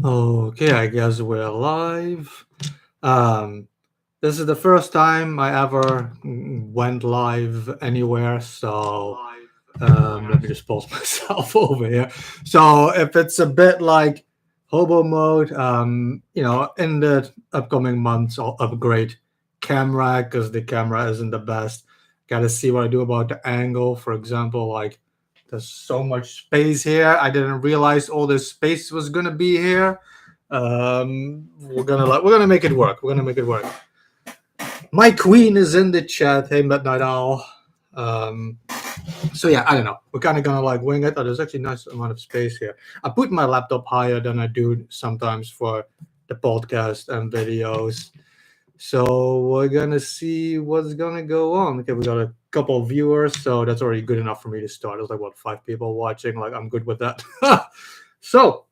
Okay, I guess we're live. Um, this is the first time I ever went live anywhere, so let me just pause myself over here. So if it's a bit like hobo mode, in the upcoming months, I'll upgrade camera because the camera isn't the best. Got to see what I do about the angle. For example, like there's so much space here. I didn't realize all this space was gonna be here. We're gonna make it work. We're gonna make it work. My queen is in the chat. Hey, Midnight Owl. Um, so yeah, I don't know. We're kind of gonna like wing it. Oh, there's actually a nice amount of space here. I put my laptop higher than I do sometimes for the podcast and videos. So we're gonna see what's gonna go on. Okay, we got a couple of viewers, so that's already good enough for me to start. There's like what 5 people watching. Like I'm good with that. So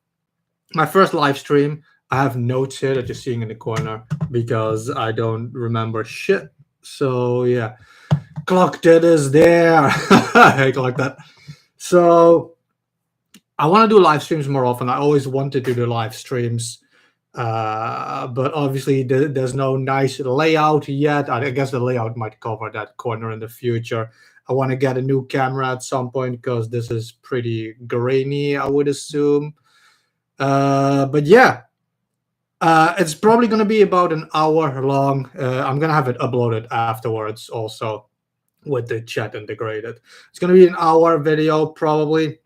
my first live stream. I have notes here that you're seeing in the corner because I don't remember shit. So yeah, clock that is there. I hate like that. So I want to do live streams more often. I always wanted to do live streams, but obviously there's no nice layout yet. I guess the layout might cover that corner in the future. I want to get a new camera at some point because this is pretty grainy, I would assume. But yeah, it's probably going to be about an hour long. I'm going to have it uploaded afterwards also with the chat integrated. It's going to be an hour video, probably,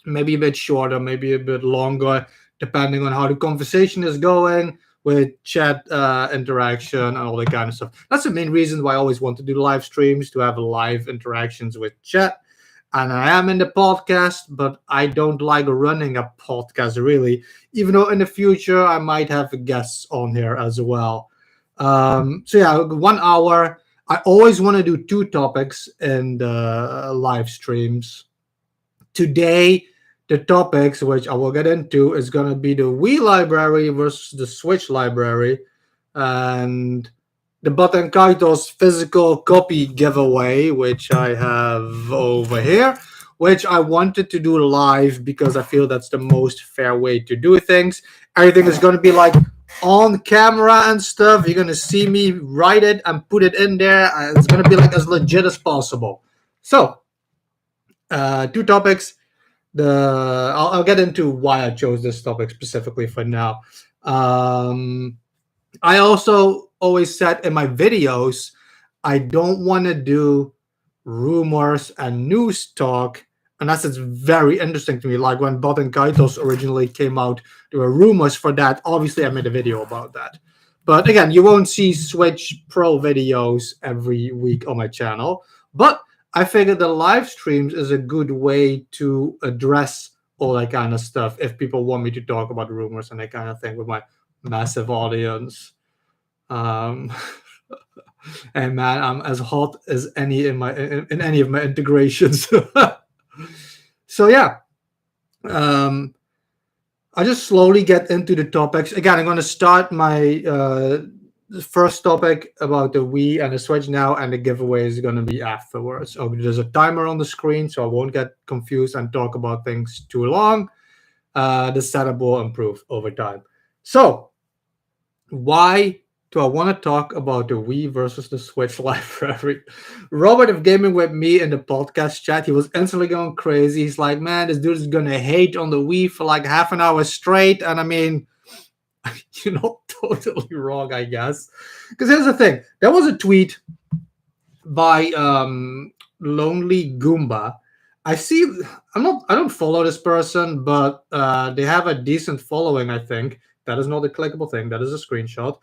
maybe a bit shorter, maybe a bit longer, depending on how the conversation is going with chat interaction and all that kind of stuff. That's the main reason why I always want to do live streams, to have live interactions with chat. And I am in the podcast, but I don't like running a podcast really, even though in the future I might have guests on here as well. So yeah, 1 hour. I always want to do two topics in the live streams. Today, the topics which I will get into is going to be the Wii library versus the Switch library, and the Baten Kaitos physical copy giveaway, which I have over here, which I wanted to do live because I feel that's the most fair way to do things. Everything is going to be like on camera and stuff. You're going to see me write it and put it in there. It's going to be like as legit as possible. So, two topics. I'll get into why I chose this topic specifically for now. I also always said in my videos, I don't want to do rumors and news talk unless it's very interesting to me. Like when Bot and Kaitos originally came out, there were rumors for that. Obviously, I made a video about that. But again, you won't see Switch Pro videos every week on my channel. But I figured the live streams is a good way to address all that kind of stuff if people want me to talk about rumors and that kind of thing with my massive audience. Um, and man, I'm as hot as any in any of my integrations. So yeah, um, I just slowly get into the topics. Again, I'm going to start my first topic about the Wii and the Switch now, and the giveaway is going to be afterwards. Oh, there's a timer on the screen, so I won't get confused and talk about things too long. The setup will improve over time. So, why do I want to talk about the Wii versus the Switch library? Robert of Gaming with me in the podcast chat, he was instantly going crazy. He's like, man, this dude is going to hate on the Wii for like half an hour straight. And I mean, you're not totally wrong, I guess. Because here's the thing. There was a tweet by Lonely Goomba. I don't follow this person, but they have a decent following, I think. That is not a clickable thing. That is a screenshot.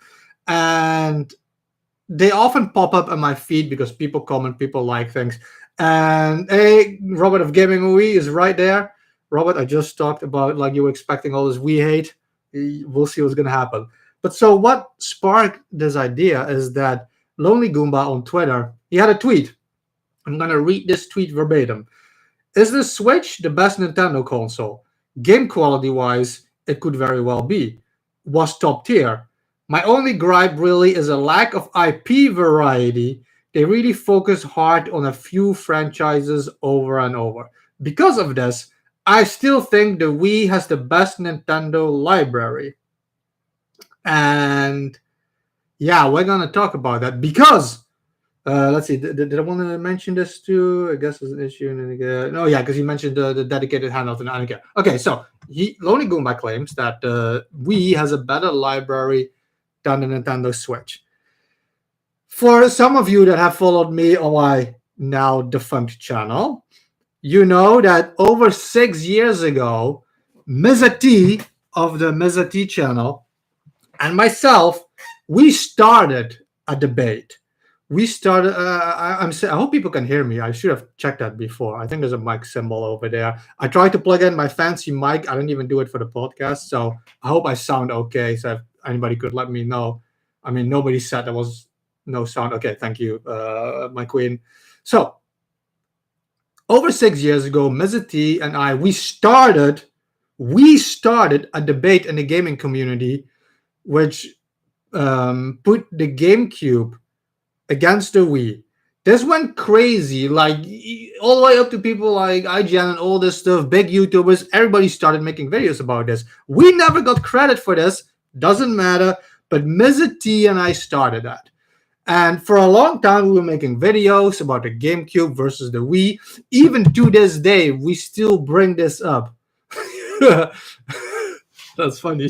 And they often pop up on my feed because people comment, people like things. And hey, Robert of Gaming Wii is right there. Robert, I just talked about like you were expecting all this Wii hate. We'll see what's going to happen. But so what sparked this idea is that Lonely Goomba on Twitter, he had a tweet. I'm going to read this tweet verbatim. Is the Switch the best Nintendo console? Game quality wise, it could very well be. Was top tier. My only gripe really is a lack of IP variety. They really focus hard on a few franchises over and over. Because of this, I still think the Wii has the best Nintendo library. And yeah, we're gonna talk about that because let's see. Did I want to mention this too? I guess it's an issue. No, yeah, because you mentioned the dedicated handheld and I don't care. Okay, so Lonely Goomba claims that Wii has a better library than the Nintendo Switch. For some of you that have followed me on my now defunct channel, you know that over 6 years ago, Mr. T of the Mr. T channel and myself, we started a debate. We started. I hope people can hear me. I should have checked that before. I think there's a mic symbol over there. I tried to plug in my fancy mic. I didn't even do it for the podcast, so I hope I sound okay. So if anybody could let me know. I mean, nobody said there was no sound. Okay, thank you, my queen. So over 6 years ago, Mr. T and I we started a debate in the gaming community, which put the GameCube against the Wii. This went crazy, like all the way up to people like IGN and all this stuff, big YouTubers. Everybody started making videos about this. We never got credit for this. Doesn't matter. But Mr. T and I started that. And for a long time, we were making videos about the GameCube versus the Wii. Even to this day, we still bring this up. That's funny.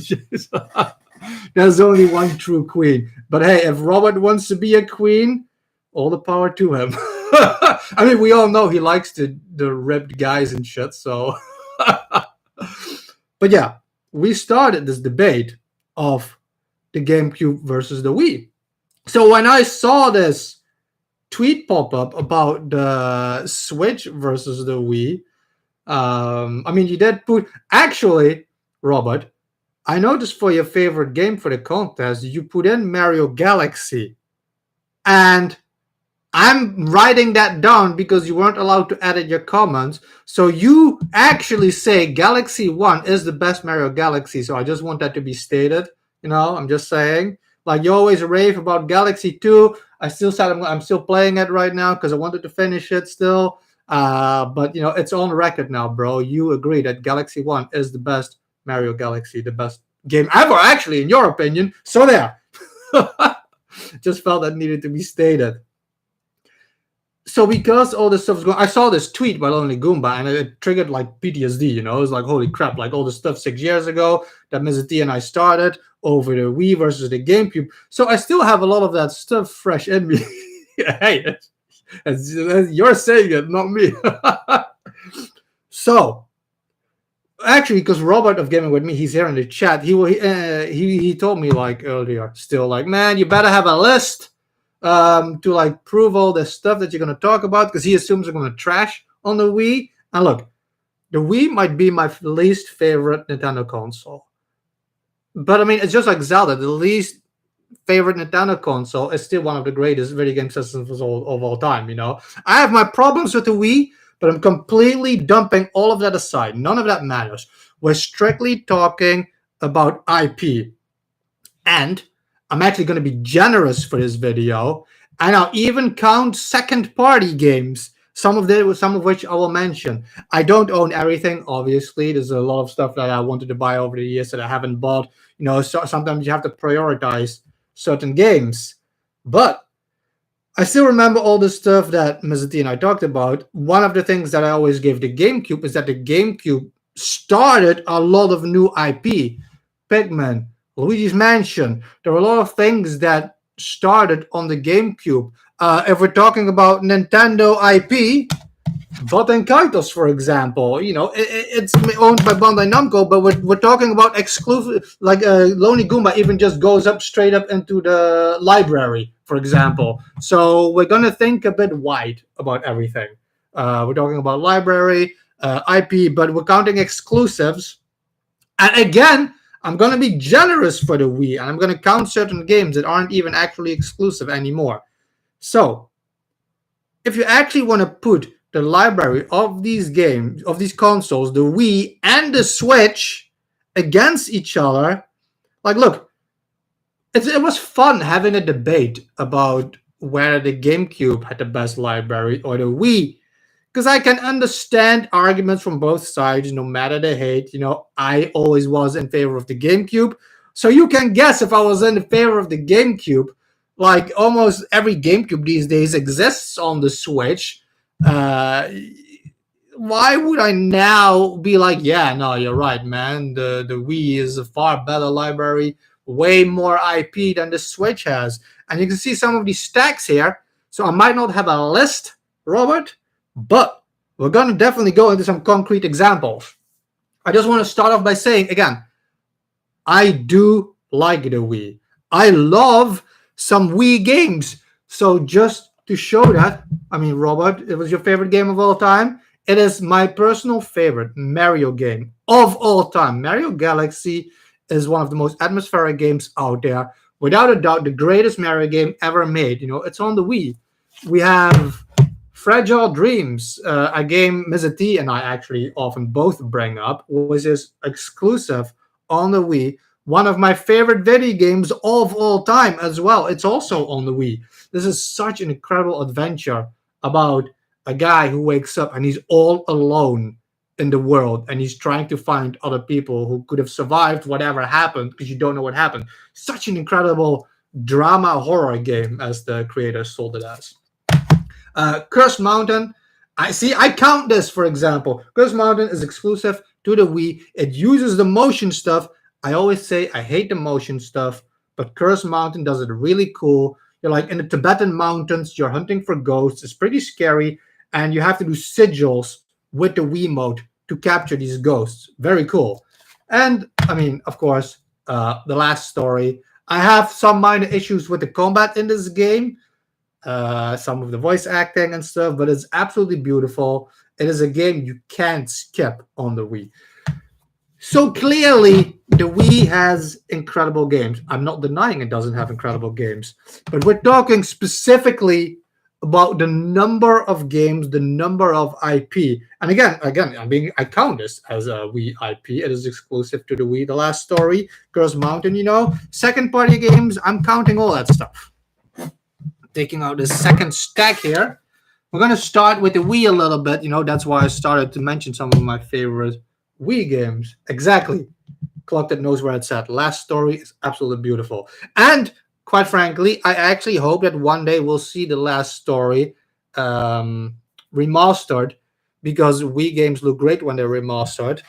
There's only one true queen. But hey, if Robert wants to be a queen, all the power to him. I mean, we all know he likes the ripped guys and shit, so. But yeah, we started this debate of the GameCube versus the Wii. So when I saw this tweet pop up about the Switch versus the Wii, I mean, you did put. Actually, Robert, I noticed for your favorite game for the contest, you put in Mario Galaxy. And I'm writing that down because you weren't allowed to edit your comments. So you actually say Galaxy 1 is the best Mario Galaxy. So I just want that to be stated. You know, I'm just saying. Like you always rave about Galaxy 2. I still said I'm still playing it right now because I wanted to finish it still. But, you know, it's on record now, bro. You agree that Galaxy 1 is the best Mario Galaxy, the best game ever, actually, in your opinion. So there. Just felt that needed to be stated. So because all this stuff was going, I saw this tweet by Lonely Goomba and it triggered like PTSD, you know, it was like, holy crap, like all this stuff 6 years ago that Mr. T and I started over the Wii versus the GameCube. So I still have a lot of that stuff fresh in me. Hey, you're saying it, not me. So actually, because Robert of Gaming With Me, he's here in the chat. He told me like earlier, still like, man, you better have a list to like prove all the stuff that you're going to talk about because he assumes I'm going to trash on the Wii. And look, the Wii might be my least favorite Nintendo console. But I mean, it's just like Zelda. The least favorite Nintendo console is still one of the greatest video game systems of all time, you know? I have my problems with the Wii, but I'm completely dumping all of that aside. None of that matters. We're strictly talking about IP. And I'm actually going to be generous for this video, and I'll even count second-party games, some of which I will mention. I don't own everything, obviously. There's a lot of stuff that I wanted to buy over the years that I haven't bought. You know, so sometimes you have to prioritize certain games. But I still remember all the stuff that Mr. T and I talked about. One of the things that I always gave the GameCube is that the GameCube started a lot of new IP. Pikmin, Luigi's Mansion. There were a lot of things that started on the GameCube. If we're talking about Nintendo IP, Baten Kaitos, for example, you know, it's owned by Bandai Namco, but we're talking about exclusive, like Lonely Goomba even just goes up straight up into the library, for example. So we're going to think a bit wide about everything. We're talking about library, IP, but we're counting exclusives. And again, I'm going to be generous for the Wii, and I'm going to count certain games that aren't even actually exclusive anymore. So if you actually want to put the library of these games, of these consoles, the Wii and the Switch, against each other, like, look, it was fun having a debate about whether the GameCube had the best library or the Wii. because I can understand arguments from both sides, no matter the hate. I always was in favor of the GameCube. So you can guess if I was in favor of the GameCube, like almost every GameCube these days exists on the Switch. Uh, why would I now be like, yeah, no, you're right, man. The Wii is a far better library, way more IP than the Switch has. And you can see some of these stacks here. So I might not have a list, Robert, but we're going to definitely go into some concrete examples. I just want to start off by saying, again, I do like the Wii. I love some Wii games. So just to show that, I mean, Robert, it was your favorite game of all time. It is my personal favorite Mario game of all time. Mario Galaxy is one of the most atmospheric games out there. Without a doubt, the greatest Mario game ever made. It's on the Wii. We have Fragile Dreams, a game Mr. T and I actually often both bring up, which is exclusive on the Wii. One of my favorite video games of all time as well. It's also on the Wii. This is such an incredible adventure about a guy who wakes up and he's all alone in the world and he's trying to find other people who could have survived whatever happened because you don't know what happened. Such an incredible drama horror game, as the creators sold it as. Cursed Mountain. I count this, for example. Cursed Mountain is exclusive to the Wii. It uses the motion stuff. I always say I hate the motion stuff, but Cursed Mountain does it really cool. You're like in the Tibetan mountains, you're hunting for ghosts. It's pretty scary, and you have to do sigils with the Wiimote to capture these ghosts. Very cool. And, I mean, of course, the last story. I have some minor issues with the combat in this game, some of the voice acting and stuff, but it's absolutely beautiful. It is a game you can't skip on the Wii. So clearly, the Wii has incredible games. I'm not denying it doesn't have incredible games, but we're talking specifically about the number of games, the number of IP. And again, I count this as a Wii IP. It is exclusive to the Wii. The last story, Cursed Mountain, second party games. I'm counting all that stuff. Taking out the second stack here. We're going to start with the Wii a little bit. That's why I started to mention some of my favorite Wii games. Exactly. Clock that knows where it's at. Last story is absolutely beautiful. And quite frankly, I actually hope that one day we'll see the last story remastered, because Wii games look great when they're remastered.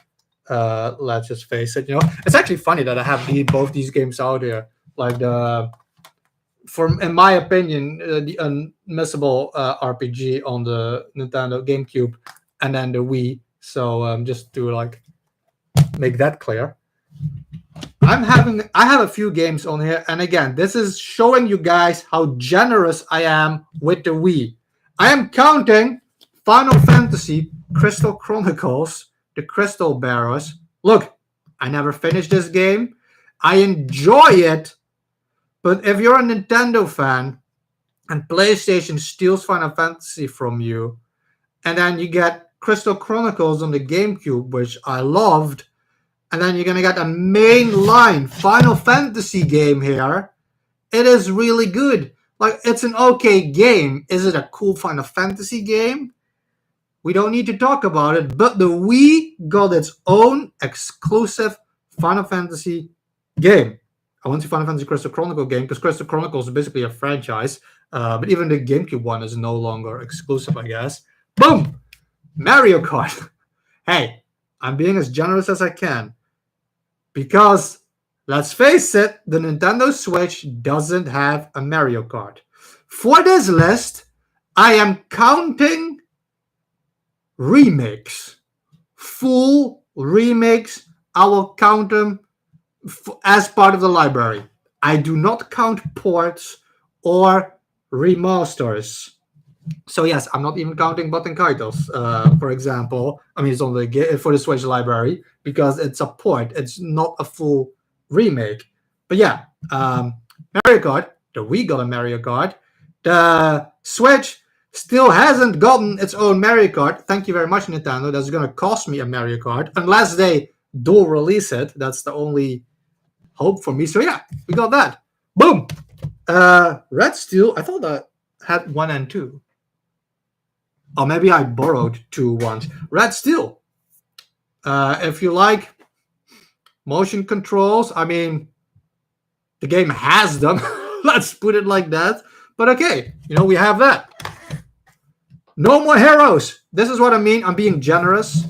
Let's just face it. It's actually funny that I have both these games out here. Like in my opinion, the unmissable RPG on the Nintendo GameCube and then the Wii. So just to make that clear, I have a few games on here, and again, this is showing you guys how generous I am with the Wii. I am counting Final Fantasy Crystal Chronicles, the Crystal Bearers. Look, I never finished this game. I enjoy it, but if you're a Nintendo fan and PlayStation steals Final Fantasy from you, and then you get Crystal Chronicles on the GameCube, which I loved, and then you're going to get a mainline Final Fantasy game here, it is really good. It's an okay game. Is it a cool Final Fantasy game? We don't need to talk about it, but the Wii got its own exclusive Final Fantasy game. I want to Final Fantasy Crystal Chronicle game, because Crystal Chronicles is basically a franchise, but even the GameCube one is no longer exclusive, I guess. Boom! Mario Kart. Hey, I'm being as generous as I can, because let's face it, the Nintendo Switch doesn't have a Mario Kart. For this list, I am counting remakes. Full remakes, I will count them as part of the library. I do not count ports or remasters. So yes, I'm not even counting Baten Kaitos, for example. I mean, it's on for the Switch library, because it's a port. It's not a full remake. But yeah, Mario Kart. The Wii got a Mario Kart. The Switch still hasn't gotten its own Mario Kart. Thank you very much, Nintendo. That's going to cost me a Mario Kart, unless they dual release it. That's the only hope for me. So yeah, we got that. Boom. Red Steel. I thought that had 1 and 2. Or maybe I borrowed 2 once. Red Steel. If you like motion controls, I mean, the game has them. Let's put it like that. But okay, we have that. No More Heroes. This is what I mean. I'm being generous.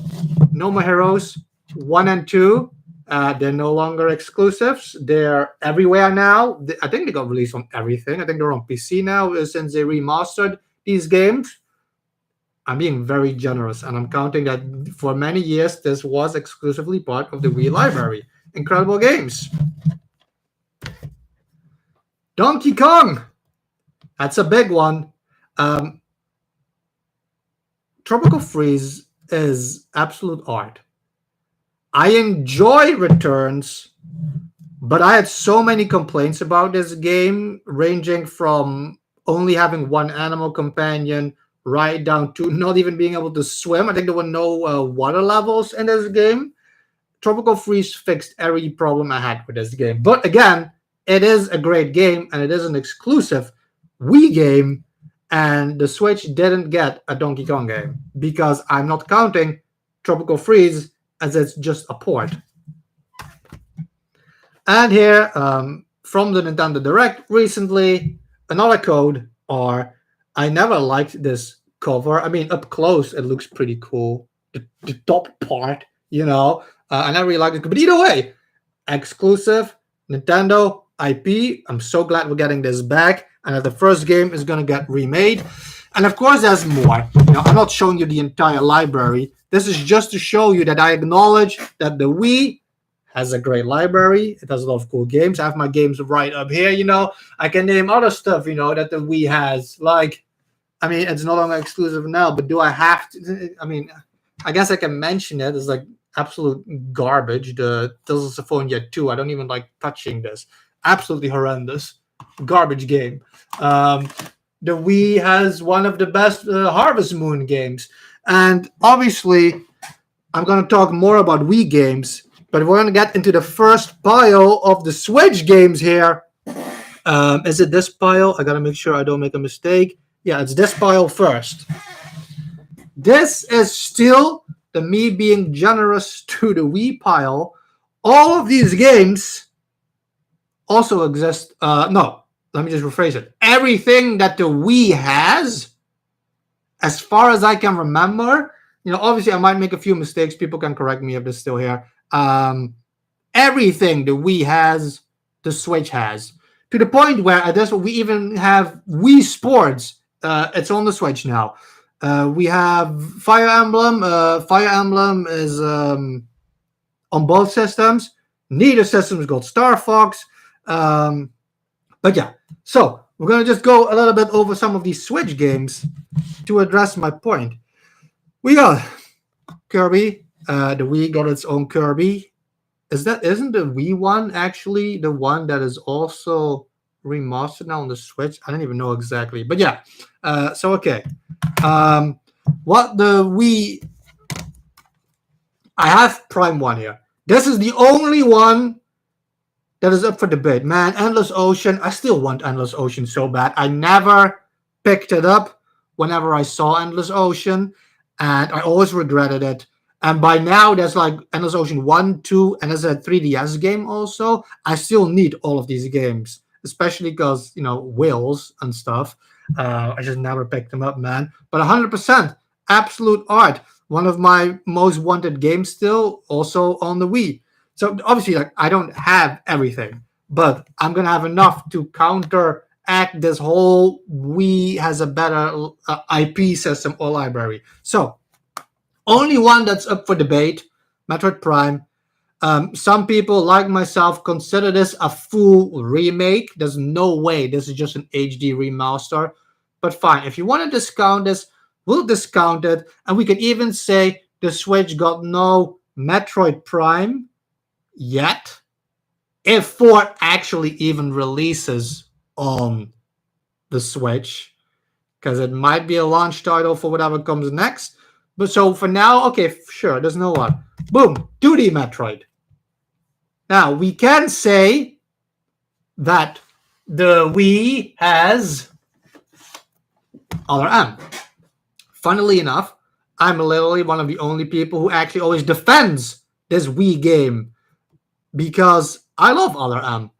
No More Heroes 1 and 2. They're no longer exclusives. They're everywhere now. I think they got released on everything. I think they're on PC now since they remastered these games. I'm being very generous, and I'm counting that for many years this was exclusively part of the Wii library. Incredible games. Donkey Kong. That's a big one. Tropical Freeze is absolute art. I enjoy Returns, but I had so many complaints about this game, ranging from only having one animal companion right down to not even being able to swim. I think there were no water levels in this game. Tropical Freeze fixed every problem I had with this game. But again, it is a great game, and it is an exclusive Wii game, and the Switch didn't get a Donkey Kong game because I'm not counting Tropical Freeze as it's just a port. And here, from the Nintendo Direct recently, another code, or I never liked this cover. I mean, up close, it looks pretty cool. The top part, I never really liked it. But either way, exclusive Nintendo IP. I'm so glad we're getting this back, and that the first game is going to get remade. And of course, there's more. I'm not showing you the entire library. This is just to show you that I acknowledge that the Wii has a great library. It has a lot of cool games. I have my games right up here. I can name other stuff, that the Wii has. Like, I mean, it's no longer exclusive now, but do I have to? I mean, I guess I can mention it. It's like absolute garbage. The Tales of Symphonia 2. I don't even like touching this. Absolutely horrendous. Garbage game. The Wii has one of the best Harvest Moon games. And obviously, I'm going to talk more about Wii games, but we're going to get into the first pile of the Switch games here. Is it this pile? I got to make sure I don't make a mistake. Yeah, it's this pile first. This is still the me being generous to the Wii pile. All of these games also exist. No, let me just rephrase it. Everything that the Wii has, as far as I can remember, obviously I might make a few mistakes. People can correct me if they're still here. Everything the Wii has, the Switch has. To the point where at this we even have Wii Sports. It's on the Switch now. We have Fire Emblem. Fire Emblem is on both systems. Neither system's got Star Fox. But yeah, so we're going to just go a little bit over some of these Switch games to address my point. We got Kirby. The Wii got its own Kirby. Isn't the Wii one actually the one that is also remastered now on the Switch? I don't even know exactly. But yeah, okay. What the Wii... I have Prime 1 here. This is the only one that is up for debate. Man, Endless Ocean. I still want Endless Ocean so bad. I never picked it up whenever I saw Endless Ocean, and I always regretted it. And by now, there's like Endless Ocean 1, 2, and there's a 3DS game also. I still need all of these games, especially because, whales and stuff. I just never picked them up, man. But 100%, absolute art. One of my most wanted games still, also on the Wii. So obviously, I don't have everything, but I'm going to have enough to counteract this whole Wii has a better IP system or library. So only one that's up for debate, Metroid Prime. Some people, like myself, consider this a full remake. There's no way this is just an HD remaster. But fine, if you want to discount this, we'll discount it. And we can even say the Switch got no Metroid Prime yet. If 4 actually even releases on the Switch, because it might be a launch title for whatever comes next. But so for now, okay, sure, there's no one. Boom, 2D Metroid. Now, we can say that the Wii has Other M. Funnily enough, I'm literally one of the only people who actually always defends this Wii game because I love Other M.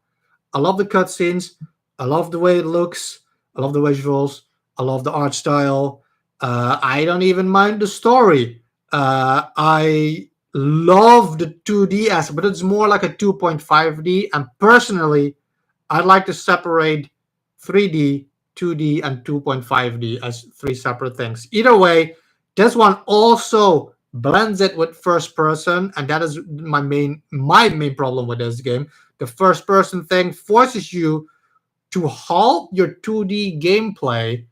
I love the cutscenes. I love the way it looks. I love the visuals. I love the art style. I don't even mind the story. I love the 2D aspect, but it's more like a 2.5D. And personally, I'd like to separate 3D, 2D, and 2.5D as three separate things. Either way, this one also blends it with first person, and that is my main problem with this game. The first person thing forces you to halt your 2D gameplay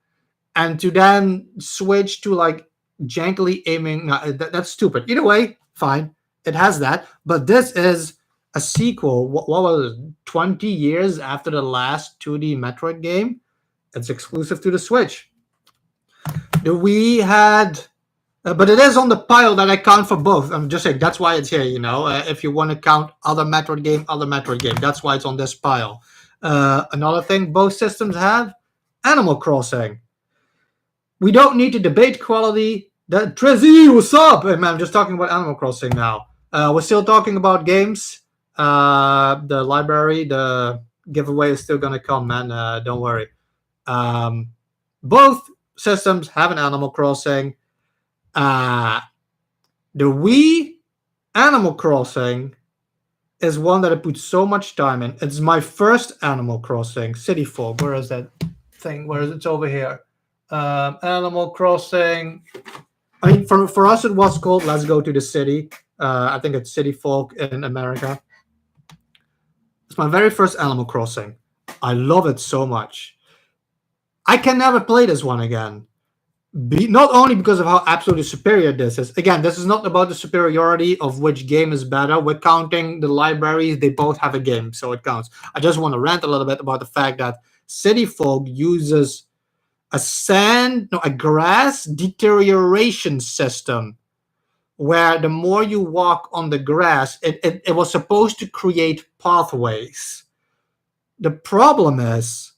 and to then switch to like jankily aiming. No, that's stupid. Either way, fine. It has that. But this is a sequel. What was it? 20 years after the last 2D Metroid game. It's exclusive to the Switch. The Wii had. But it is on the pile that I count for both. I'm just saying that's why it's here. If you want to count other Metroid game, that's why it's on this pile. Another thing both systems have: Animal Crossing. We don't need to debate quality. That Trezzy, what's up? Hey, man, I'm just talking about Animal Crossing now. We're still talking about games. The library, the giveaway is still gonna come, man. Don't worry. Both systems have an Animal Crossing. The Wii Animal Crossing is one that I put so much time in. It's my first Animal Crossing. City Folk. Where is that thing? Where is it? It's over here. Animal Crossing. I mean, for us, it was called Let's Go to the City. I think it's City Folk in America. It's my very first Animal Crossing. I love it so much. I can never play this one again. Not only because of how absolutely superior this is. Again, this is not about the superiority of which game is better. We're counting the libraries. They both have a game, so it counts. I just want to rant a little bit about the fact that City Folk uses a grass deterioration system where the more you walk on the grass, it was supposed to create pathways. The problem is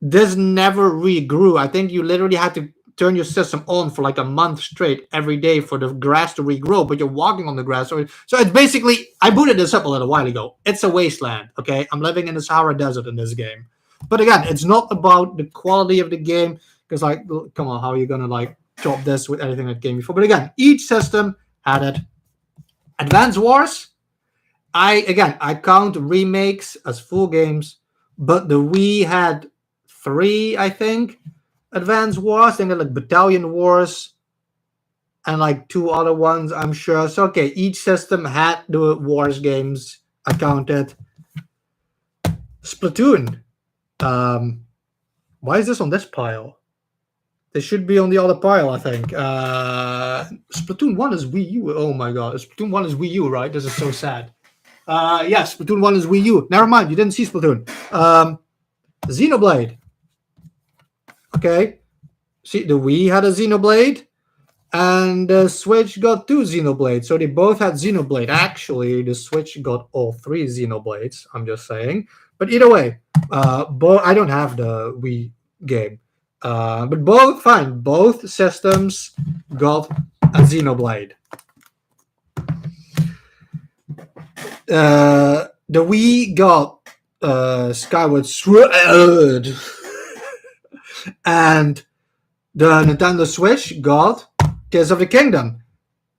this never regrew. I think you literally had to turn your system on for like a month straight every day for the grass to regrow, but you're walking on the grass. So it's basically, I booted this up a little while ago. It's a wasteland, okay? I'm living in the Sahara Desert in this game. But again, it's not about the quality of the game, because like, come on, how are you going to like top this with anything that came before? But again, each system had it. Advance Wars, I count remakes as full games, but the Wii had 3, I think, Advance Wars. I think like Battalion Wars and like 2 other ones, I'm sure. So okay, each system had the Wars games. I counted. Splatoon. Why is this on this pile? This should be on the other pile, I think. Splatoon 1 is Wii U. Oh my god. Splatoon 1 is Wii U, right? This is so sad. Yes, Splatoon 1 is Wii U. Never mind, you didn't see Splatoon. Xenoblade. Okay. See, the Wii had a Xenoblade, and the Switch got 2 Xenoblades. So they both had Xenoblade. Actually, the Switch got all 3 Xenoblades. I'm just saying. But either way, I don't have the Wii game. But both systems got a Xenoblade. The Wii got Skyward Sword, and the Nintendo Switch got Tears of the Kingdom.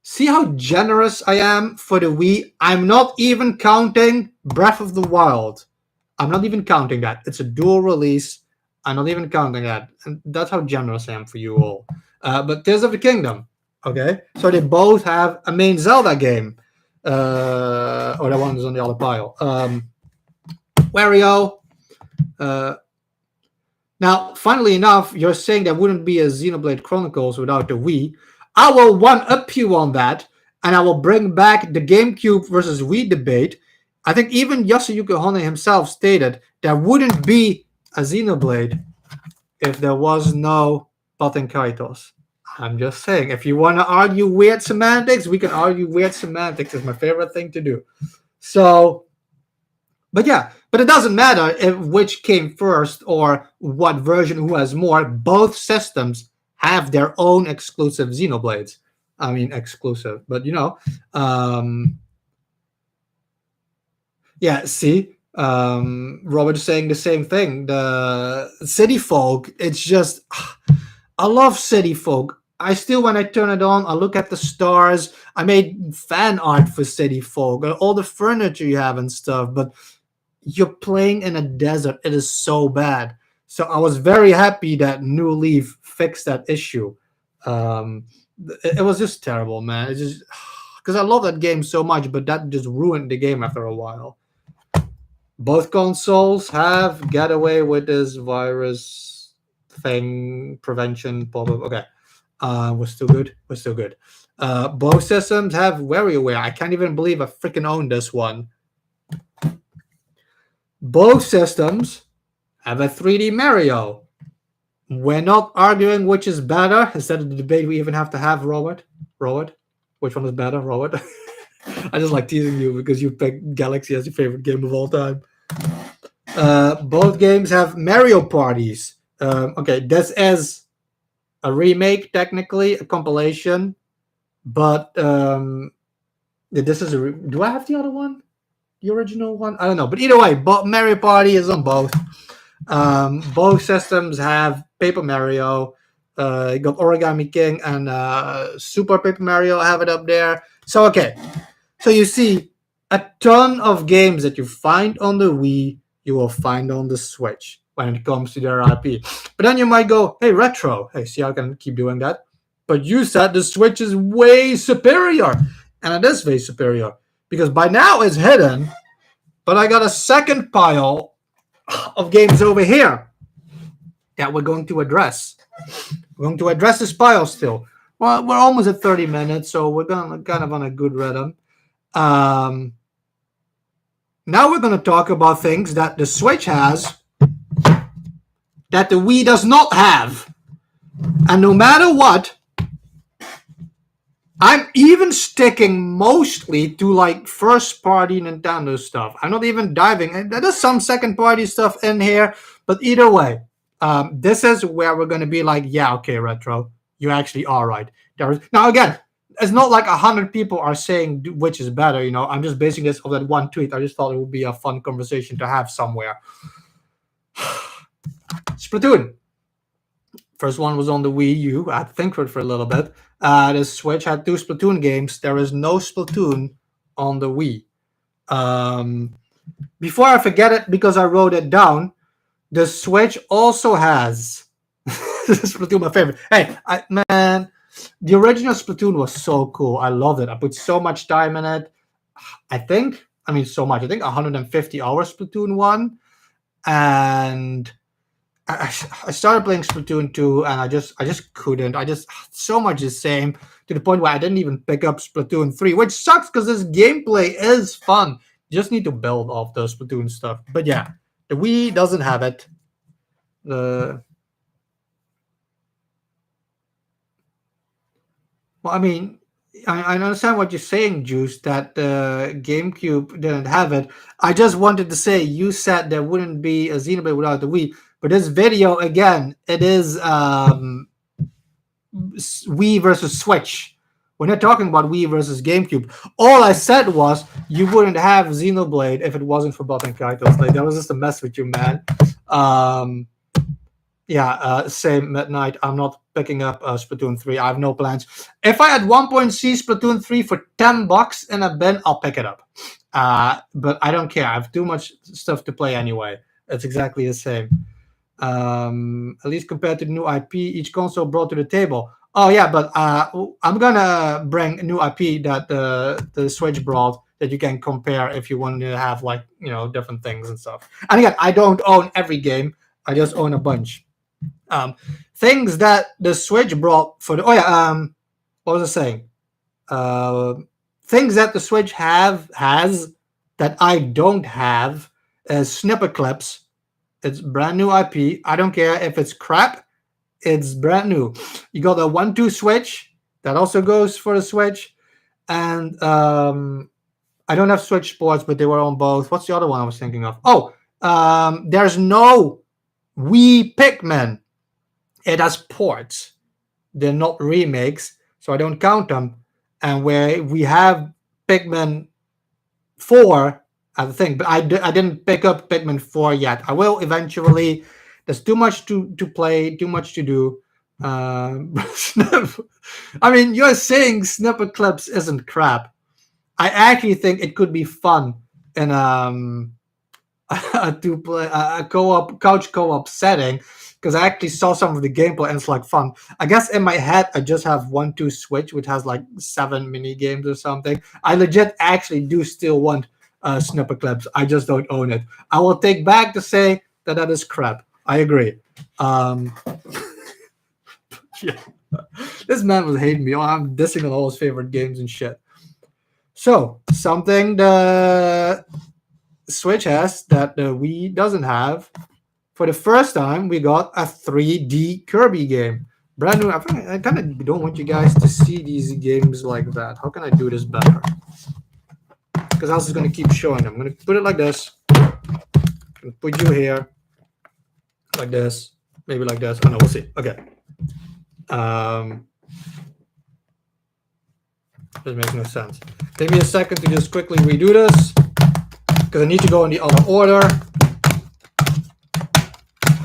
See how generous I am for the Wii? I'm not even counting Breath of the Wild. I'm not even counting that. It's a dual release. I'm not even counting that. And that's how generous I am for you all. But Tears of the Kingdom. Okay? So they both have a main Zelda game. That one is on the other pile. Wario. Now, funnily enough, you're saying there wouldn't be a Xenoblade Chronicles without the Wii. I will one-up you on that, and I will bring back the GameCube versus Wii debate. I think even Yasuyuki Honda himself stated there wouldn't be a Xenoblade if there was no Baten Kaitos. I'm just saying, if you want to argue weird semantics, we can argue weird semantics. It's my favorite thing to do. So, but it doesn't matter which came first or what version, who has more. Both systems have their own exclusive Xenoblades. I mean, exclusive, but yeah. See, Robert saying the same thing. The City Folk. It's just, I love City Folk. I still, when I turn it on, I look at the stars. I made fan art for City Folk, all the furniture you have and stuff. But you're playing in a desert. It is so bad. So I was very happy that New Leaf fixed that issue. Um, it was just terrible, man. It's just because I love that game so much, but that just ruined the game after a while. Both consoles have get away with this virus thing prevention. Blah, blah, blah. Okay, we're still good. We're still good. Both systems have WarioWare. I can't even believe I freaking own this one. Both systems have a 3D Mario. We're not arguing which is better. Instead of the debate we even have to have, Robert. Which one is better, Robert? I just like teasing you because you picked Galaxy as your favorite game of all time. Both games have Mario parties. Okay, this is a remake, technically, a compilation. But this is do I have the other one? The original one? I don't know. But either way, Mario Party is on both. Both systems have Paper Mario. You got Origami King and Super Paper Mario. I have it up there. So, okay. So you see, a ton of games that you find on the Wii, you will find on the Switch when it comes to their IP. But then you might go, hey, Retro. Hey, see how I can keep doing that? But you said the Switch is way superior. And it is way superior. Because by now it's hidden. But I got a second pile of games over here that we're going to address. We're going to address this pile still. Well, we're almost at 30 minutes, so we're kind of on a good rhythm. Now we're going to talk about things that the Switch has that the Wii does not have. And no matter what, I'm even sticking mostly to like first-party Nintendo stuff. I'm not even diving. There's some second-party stuff in here, but either way, this is where we're going to be like, yeah, okay, Retro, you actually are right. Now again, it's not like 100 people are saying which is better. I'm just basing this on that one tweet. I just thought it would be a fun conversation to have somewhere. Splatoon. First one was on the Wii U. I had to think for a little bit. The Switch had 2 Splatoon games. There is no Splatoon on the Wii. Before I forget it, because I wrote it down, the Switch also has Splatoon, my favorite. Hey, man, the original Splatoon was so cool. I loved it. I put so much time in it. I think 150 hours Splatoon 1. And I started playing Splatoon 2, and I just couldn't. So much the same, to the point where I didn't even pick up Splatoon 3, which sucks because this gameplay is fun. You just need to build off the Splatoon stuff. But yeah, the Wii doesn't have it. Well, I mean, I understand what you're saying, Juice, that the GameCube didn't have it. I just wanted to say, you said there wouldn't be a Xenoblade without the Wii. But this video, again, it is Wii versus Switch. We're not talking about Wii versus GameCube. All I said was you wouldn't have Xenoblade if it wasn't for Baten Kaitos. Like, that was just a mess with you, man. Same midnight. I'm not picking up Splatoon 3. I have no plans. If I at one point see Splatoon 3 for $10 in a bin, I'll pick it up. But I don't care. I have too much stuff to play anyway. It's exactly the same. At least compared to the new IP each console brought to the table. Oh yeah, but I'm gonna bring a new IP that the Switch brought that you can compare if you want to have different things and stuff. And again, I don't own every game. I just own a bunch. Things that the Switch brought for the what was I saying? Things that the Switch has that I don't have is snipper clips. It's brand new IP. I don't care if it's crap. It's brand new. You got a 1-2 switch that also goes for the Switch, and I don't have Switch Sports, but they were on both. What's the other one I was thinking of? There's no Wii Pikmin. It has ports. they're not remakes, so I don't count them. And where we have Pikmin 4 as a thing, but I didn't pick up Pikmin 4 yet. I will eventually. There's too much to play, too much to do. I mean, you're saying snippet clips isn't crap. I actually think it could be fun in to play a co-op couch co-op setting, because I actually saw some of the gameplay and it's like fun. I guess in my head I just have 1-2 Switch, which has like 7 mini games or something. I legit actually do still want snippet clips. I just don't own it. I will take back to say that is crap. I agree. Yeah. This man was hating me. Oh, I'm dissing on all his favorite games and shit. So something the Switch has that the Wii doesn't have. For the first time, we got a 3D Kirby game. Brand new. I kind of don't want you guys to see these games like that. How can I do this better? Because I was just going to keep showing them. I'm going to put it like this. Put you here. Like this. Maybe like this. Oh, no, we'll see. Okay. This makes no sense. Take me a second to just quickly redo this, because I need to go in the other order.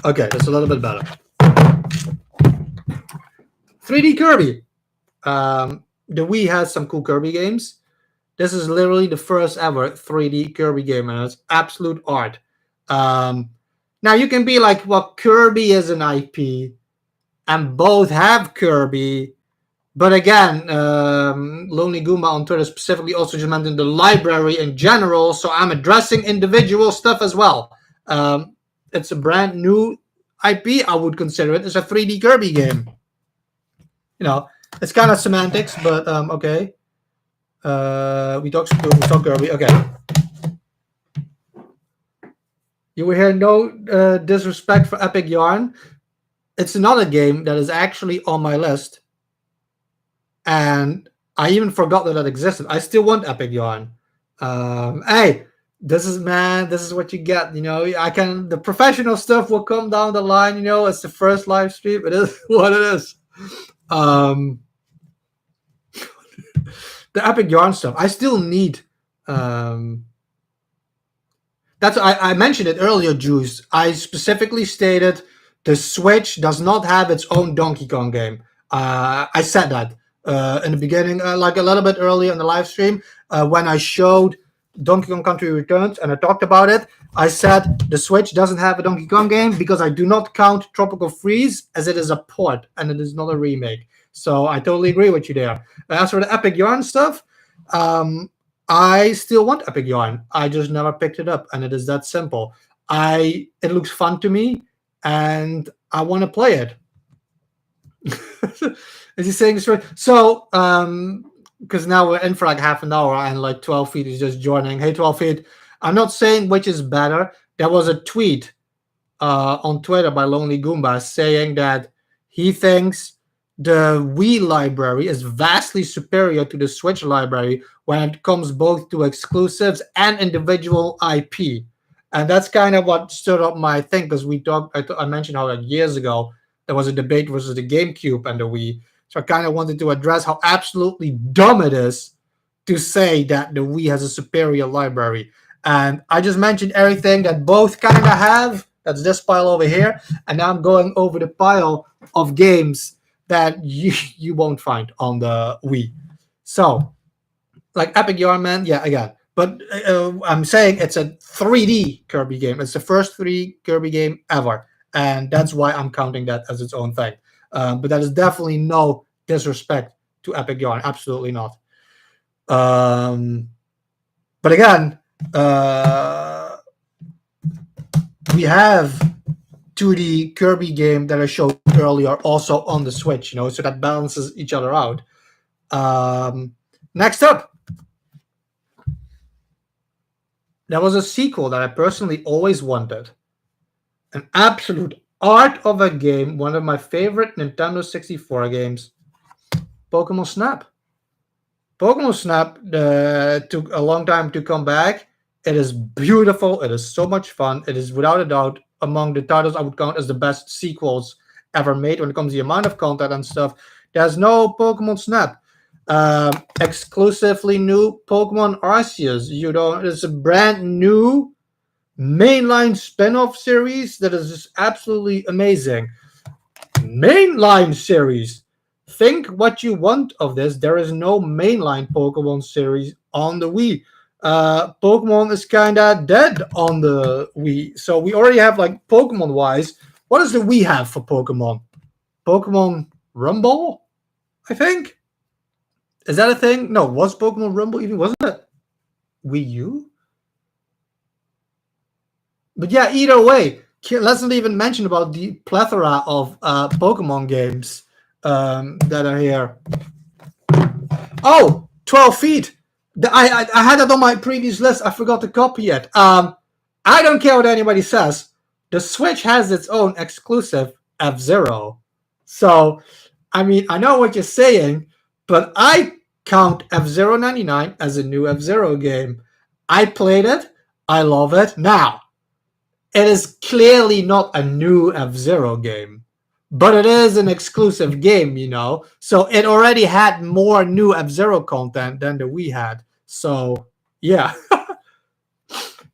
Okay, that's a little bit better. 3D Kirby. The Wii has some cool Kirby games. This is literally the first ever 3D Kirby game, and it's absolute art. Now you can be like, well, Kirby is an IP, and both have Kirby. But again, Lonely Goomba on Twitter specifically also just mentioned the library in general, so I'm addressing individual stuff as well. It's a brand new IP, I would consider it. It's a 3D Kirby game. You know, it's kind of semantics, but okay. We talk Kirby. Okay. You will hear no disrespect for Epic Yarn. It's another game that is actually on my list. And I even forgot that existed. I still want Epic Yarn. Hey, this is what you get. You know, the professional stuff will come down the line. You know, it's the first live stream. It is what it is. The Epic Yarn stuff. I still need. I mentioned it earlier, Juice. I specifically stated the Switch does not have its own Donkey Kong game. I said that in the beginning, like a little bit earlier in the live stream, when I showed Donkey Kong Country Returns and I talked about it. I said the Switch doesn't have a Donkey Kong game because I do not count Tropical Freeze as it is a port and it is not a remake. So I totally agree with you there. As for the Epic Yarn stuff, I still want Epic Yarn. I just never picked it up, and it is that simple. It looks fun to me, and I want to play it. Is he saying this right? So, because now we're in for like half an hour, and like 12 feet is just joining. Hey, 12 feet. I'm not saying which is better. There was a tweet on Twitter by Lonely Goomba saying that he thinks the Wii library is vastly superior to the Switch library when it comes both to exclusives and individual IP. And that's kind of what stirred up my thing, because I mentioned how like years ago there was a debate versus the GameCube and the Wii. So I kind of wanted to address how absolutely dumb it is to say that the Wii has a superior library. And I just mentioned everything that both kind of have. That's this pile over here. And now I'm going over the pile of games that you won't find on the Wii. So, like Epic Yarn Man, yeah, again. But I'm saying it's a 3D Kirby game. It's the first 3D Kirby game ever. And that's why I'm counting that as its own thing. But that is definitely no disrespect to Epic Yarn. Absolutely not. But again, we have 2D Kirby game that I showed earlier also on the Switch, so that balances each other out. Next up, there was a sequel that I personally always wanted. An absolute art of a game, one of my favorite Nintendo 64 games, Pokemon Snap. Pokemon Snap took a long time to come back. It is beautiful. It is so much fun. It is without a doubt among the titles I would count as the best sequels ever made when it comes to the amount of content and stuff. There's no Pokemon Snap. Exclusively new Pokemon Arceus. You don't. It's a brand new mainline spin-off series that is just absolutely amazing. Mainline series. Think what you want of this. There is no mainline Pokemon series on the Wii. Pokemon is kind of dead on the Wii. So we already have, like, Pokemon wise. What does the Wii have for Pokemon? Pokemon Rumble, I think. Is that a thing? No, was Pokemon Rumble even? Wasn't it Wii U? But yeah, either way, let's not even mention about the plethora of Pokemon games that are here. Oh, 12 feet. I had that on my previous list. I forgot to copy it. I don't care what anybody says. The Switch has its own exclusive F-Zero. So, I mean, I know what you're saying, but I count F-Zero 99 as a new F-Zero game. I played it. I love it. Now, it is clearly not a new F-Zero game, but it is an exclusive game, you know. So it already had more new F-Zero content than the Wii had. So, yeah.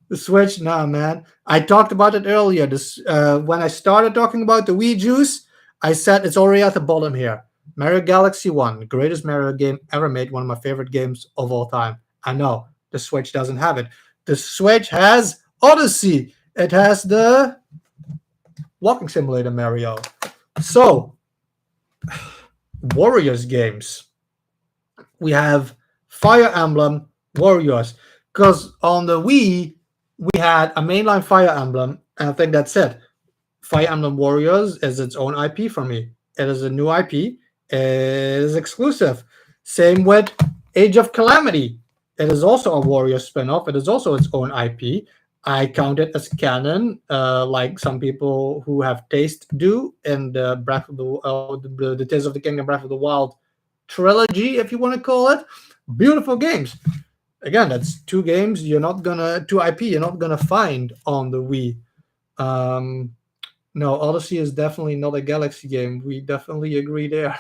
The Switch, nah, man. I talked about it earlier. When I started talking about the Wii juice, I said it's already at the bottom here. Mario Galaxy 1, the greatest Mario game ever made, one of my favorite games of all time. I know, the Switch doesn't have it. The Switch has Odyssey. It has the walking simulator Mario. So, Warriors games. We have Fire Emblem Warriors. Because on the Wii, we had a mainline Fire Emblem, and I think that's it. Fire Emblem Warriors is its own IP for me. It is a new IP. It is exclusive. Same with Age of Calamity. It is also a Warrior spin-off. It is also its own IP. I count it as canon, like some people who have taste do in the the Tears of the Kingdom Breath of the Wild trilogy, if you want to call it. Beautiful games. Again, that's two games two IP you're not gonna find on the Wii. No, Odyssey is definitely not a Galaxy game. We definitely agree there.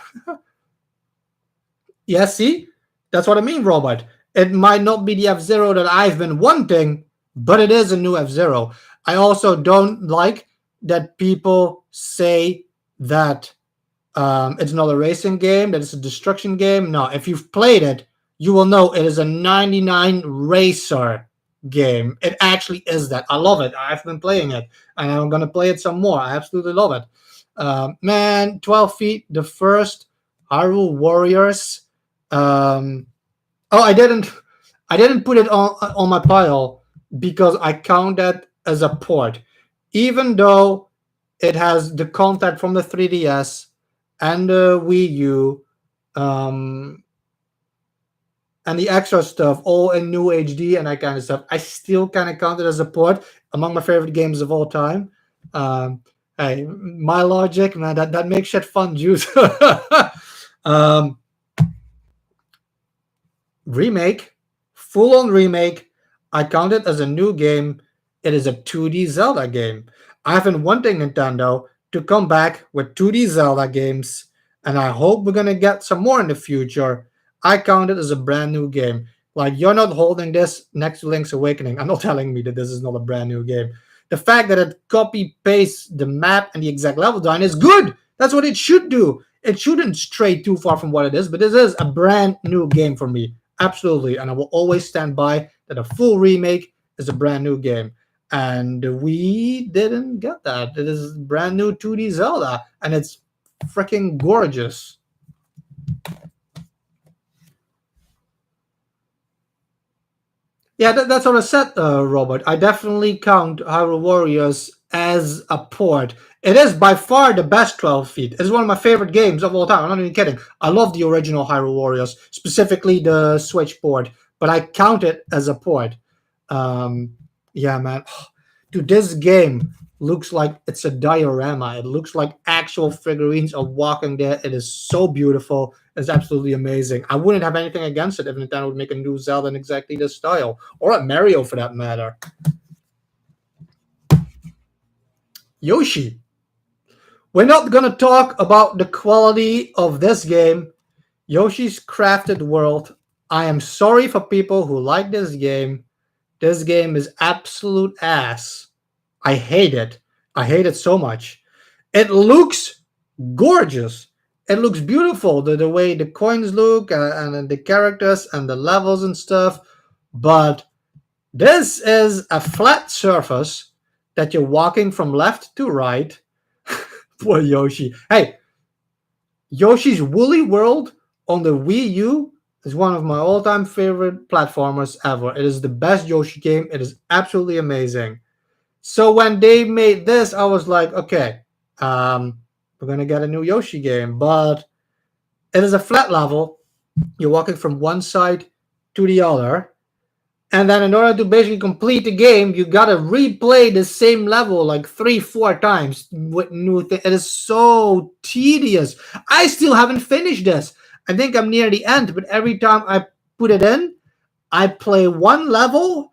Yeah, see? That's what I mean, Robert. It might not be the F-Zero that I've been wanting, but it is a new F-Zero. I also don't like that people say that it's not a racing game, that it's a destruction game. No, if you've played it, you will know it is a 99 racer game. It actually is that. I love it. I've been playing it, and I'm going to play it some more. I absolutely love it. Man, 12 feet, the first Hyrule Warriors. I didn't put it on my pile because I count that as a port, even though it has the content from the 3DS and the Wii U, and the extra stuff, all in new HD and that kind of stuff. I still kind of count it as a port. Among my favorite games of all time. Hey, my logic, man, that makes shit fun, juice. Remake, full-on remake. I count it as a new game. It is a 2D Zelda game. I've been wanting Nintendo to come back with 2D Zelda games, and I hope we're gonna get some more in the future. I count it as a brand new game. Like, you're not holding this next to Link's Awakening. I'm not telling me that this is not a brand new game. The fact that it copy pastes the map and the exact level design is good. That's what it should do. It shouldn't stray too far from what it is, but this is a brand new game for me. Absolutely. And I will always stand by that a full remake is a brand new game. And we didn't get that. It is brand new 2D Zelda, and it's freaking gorgeous. Yeah, that's what I said, Robert. I definitely count Hyrule Warriors as a port. It is by far the best 12 feet. It's one of my favorite games of all time. I'm not even kidding. I love the original Hyrule Warriors, specifically the Switch port, but I count it as a port. Yeah, man. Dude, this game looks like it's a diorama. It looks like actual figurines are walking there. It is so beautiful. It's absolutely amazing. I wouldn't have anything against it if Nintendo would make a new Zelda in exactly this style, or a Mario for that matter. Yoshi. We're not gonna talk about the quality of this game, Yoshi's Crafted World. I am sorry for people who like this game. This game is absolute ass. I hate it. I hate it so much. It looks gorgeous. It looks beautiful. The way the coins look and the characters and the levels and stuff. But this is a flat surface that you're walking from left to right. Poor Yoshi. Hey, Yoshi's Woolly World on the Wii U is one of my all-time favorite platformers ever. It is the best Yoshi game. It is absolutely amazing. So when they made this, I was like, okay, we're gonna get a new Yoshi game, but it is a flat level. You're walking from one side to the other, and then in order to basically complete the game, you gotta replay the same level like 3-4 times with new things. It is so tedious. I still haven't finished this. I think I'm near the end, but every time I put it in, I play one level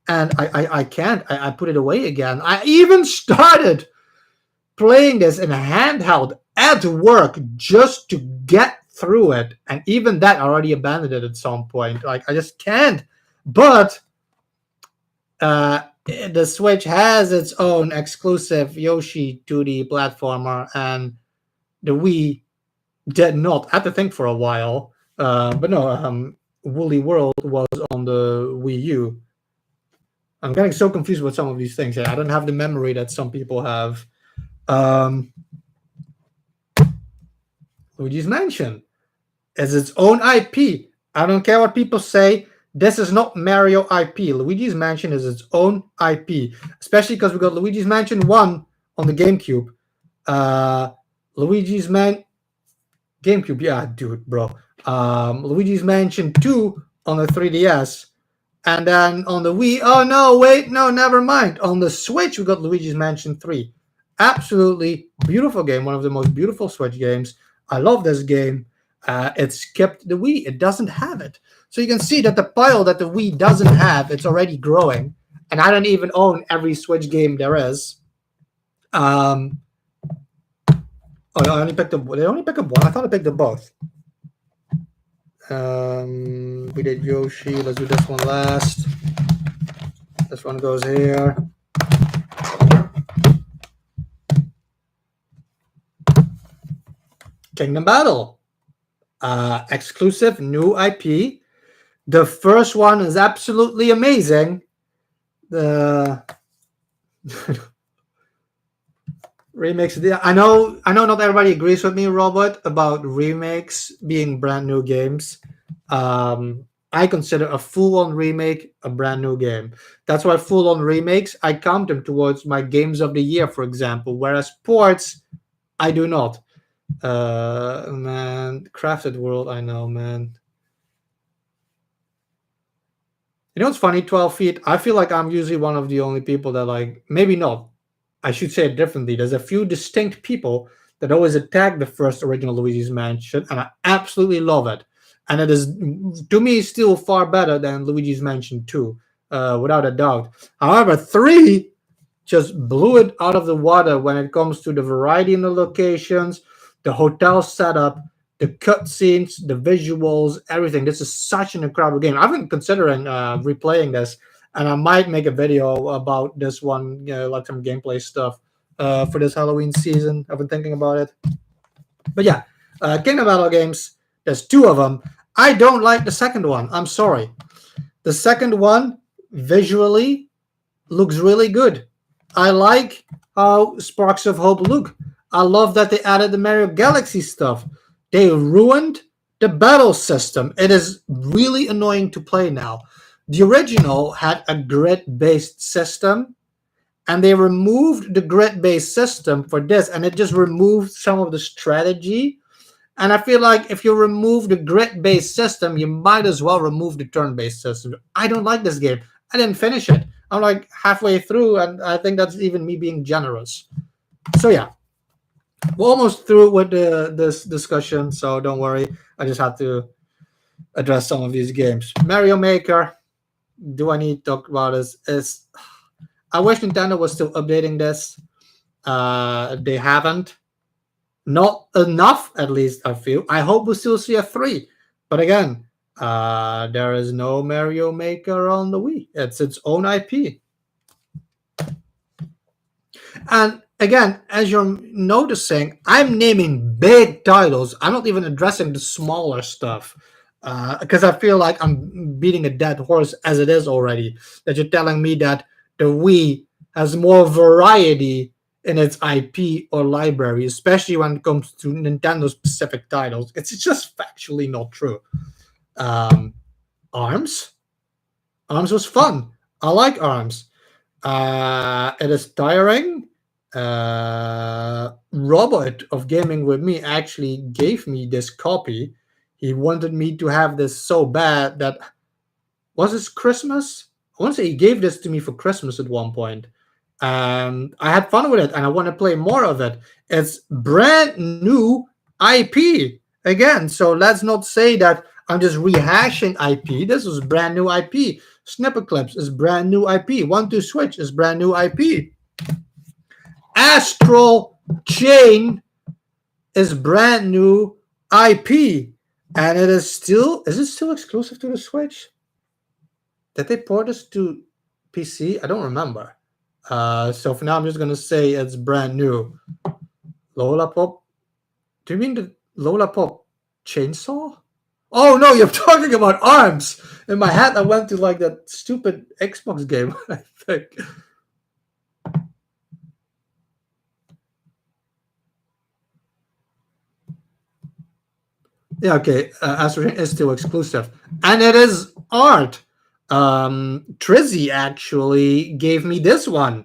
and I can't. I put it away again. I even started playing this in a handheld at work just to get through it, and even that I already abandoned it at some point. Like I just can't. But the Switch has its own exclusive Yoshi 2D platformer, and the Wii did not. I had to think for a while. But no, Woolly World was on the Wii U. I'm getting so confused with some of these things. Yeah, I don't have the memory that some people have. Luigi's Mansion is its own IP. I don't care what people say. This is not Mario IP. Luigi's Mansion is its own IP, especially because we got Luigi's Mansion 1 on the GameCube. GameCube, yeah, dude, bro. Luigi's Mansion 2 on the 3DS. And then on the Wii, oh no, wait, no, never mind. On the Switch, we got Luigi's Mansion 3. Absolutely beautiful game, one of the most beautiful Switch games. I love this game. It skipped the Wii. It doesn't have it. So you can see that the pile that the Wii doesn't have, it's already growing. And I don't even own every Switch game there is. Oh, I only picked up. They only pick up one. I thought I picked up both. We did Yoshi. Let's do this one last. This one goes here. Kingdom Battle. Exclusive new IP. The first one is absolutely amazing. The remakes. I know not everybody agrees with me, Robert, about remakes being brand new games. I consider a full-on remake a brand new game. That's why full-on remakes, I count them towards my games of the year, for example, whereas ports, I do not. Man, Crafted World, I know, man. You know what's funny? 12 feet. I feel like I'm usually one of the only people that like, maybe not. I should say it differently. There's a few distinct people that always attack the first original Luigi's Mansion, and I absolutely love it. And it is, to me, still far better than Luigi's Mansion 2, without a doubt. However, 3 just blew it out of the water when it comes to the variety in the locations, the hotel setup, the cutscenes, the visuals, everything. This is such an incredible game. I've been considering replaying this, and I might make a video about this one, like some gameplay stuff for this Halloween season. I've been thinking about it. But yeah, Kingdom Battle games, there's 2 of them. I don't like the second one. I'm sorry. The second one, visually, looks really good. I like how Sparks of Hope look. I love that they added the Mario Galaxy stuff. They ruined the battle system. It is really annoying to play now. The original had a grid-based system, and they removed the grid-based system for this, and it just removed some of the strategy. And I feel like if you remove the grid-based system, you might as well remove the turn-based system. I don't like this game. I didn't finish it. I'm like halfway through, and I think that's even me being generous. So yeah, we're almost through with this discussion, so don't worry. I just had to address some of these games. Mario Maker, do I need to talk about this? I wish Nintendo was still updating this. They haven't. Not enough, at least I feel. I hope we still see a 3. But again, there is no Mario Maker on the Wii. It's its own IP. And again, as you're noticing, I'm naming big titles. I'm not even addressing the smaller stuff because I feel like I'm beating a dead horse as it is already. That you're telling me that the Wii has more variety in its IP or library, especially when it comes to Nintendo specific titles. It's just factually not true. Arms? Arms was fun. I like Arms. It is tiring. Robert of Gaming with Me actually gave me this copy. He wanted me to have this so bad that was this Christmas? I want to say he gave this to me for Christmas at one point. And I had fun with it and I want to play more of it. It's brand new IP again. So let's not say that I'm just rehashing IP. This was brand new IP. Snipper Clips is brand new IP. 1-2 Switch is brand new IP. Astral Chain is brand new IP. And it is still exclusive to the Switch? Did they port this to PC? I don't remember. So for now, I'm just going to say it's brand new. Lola Pop? Do you mean the Lola Pop chainsaw? Oh no, you're talking about Arms. In my head, I went to like that stupid Xbox game, I think. Yeah, okay. Astro is still exclusive. And it is art. Trizzy actually gave me this one.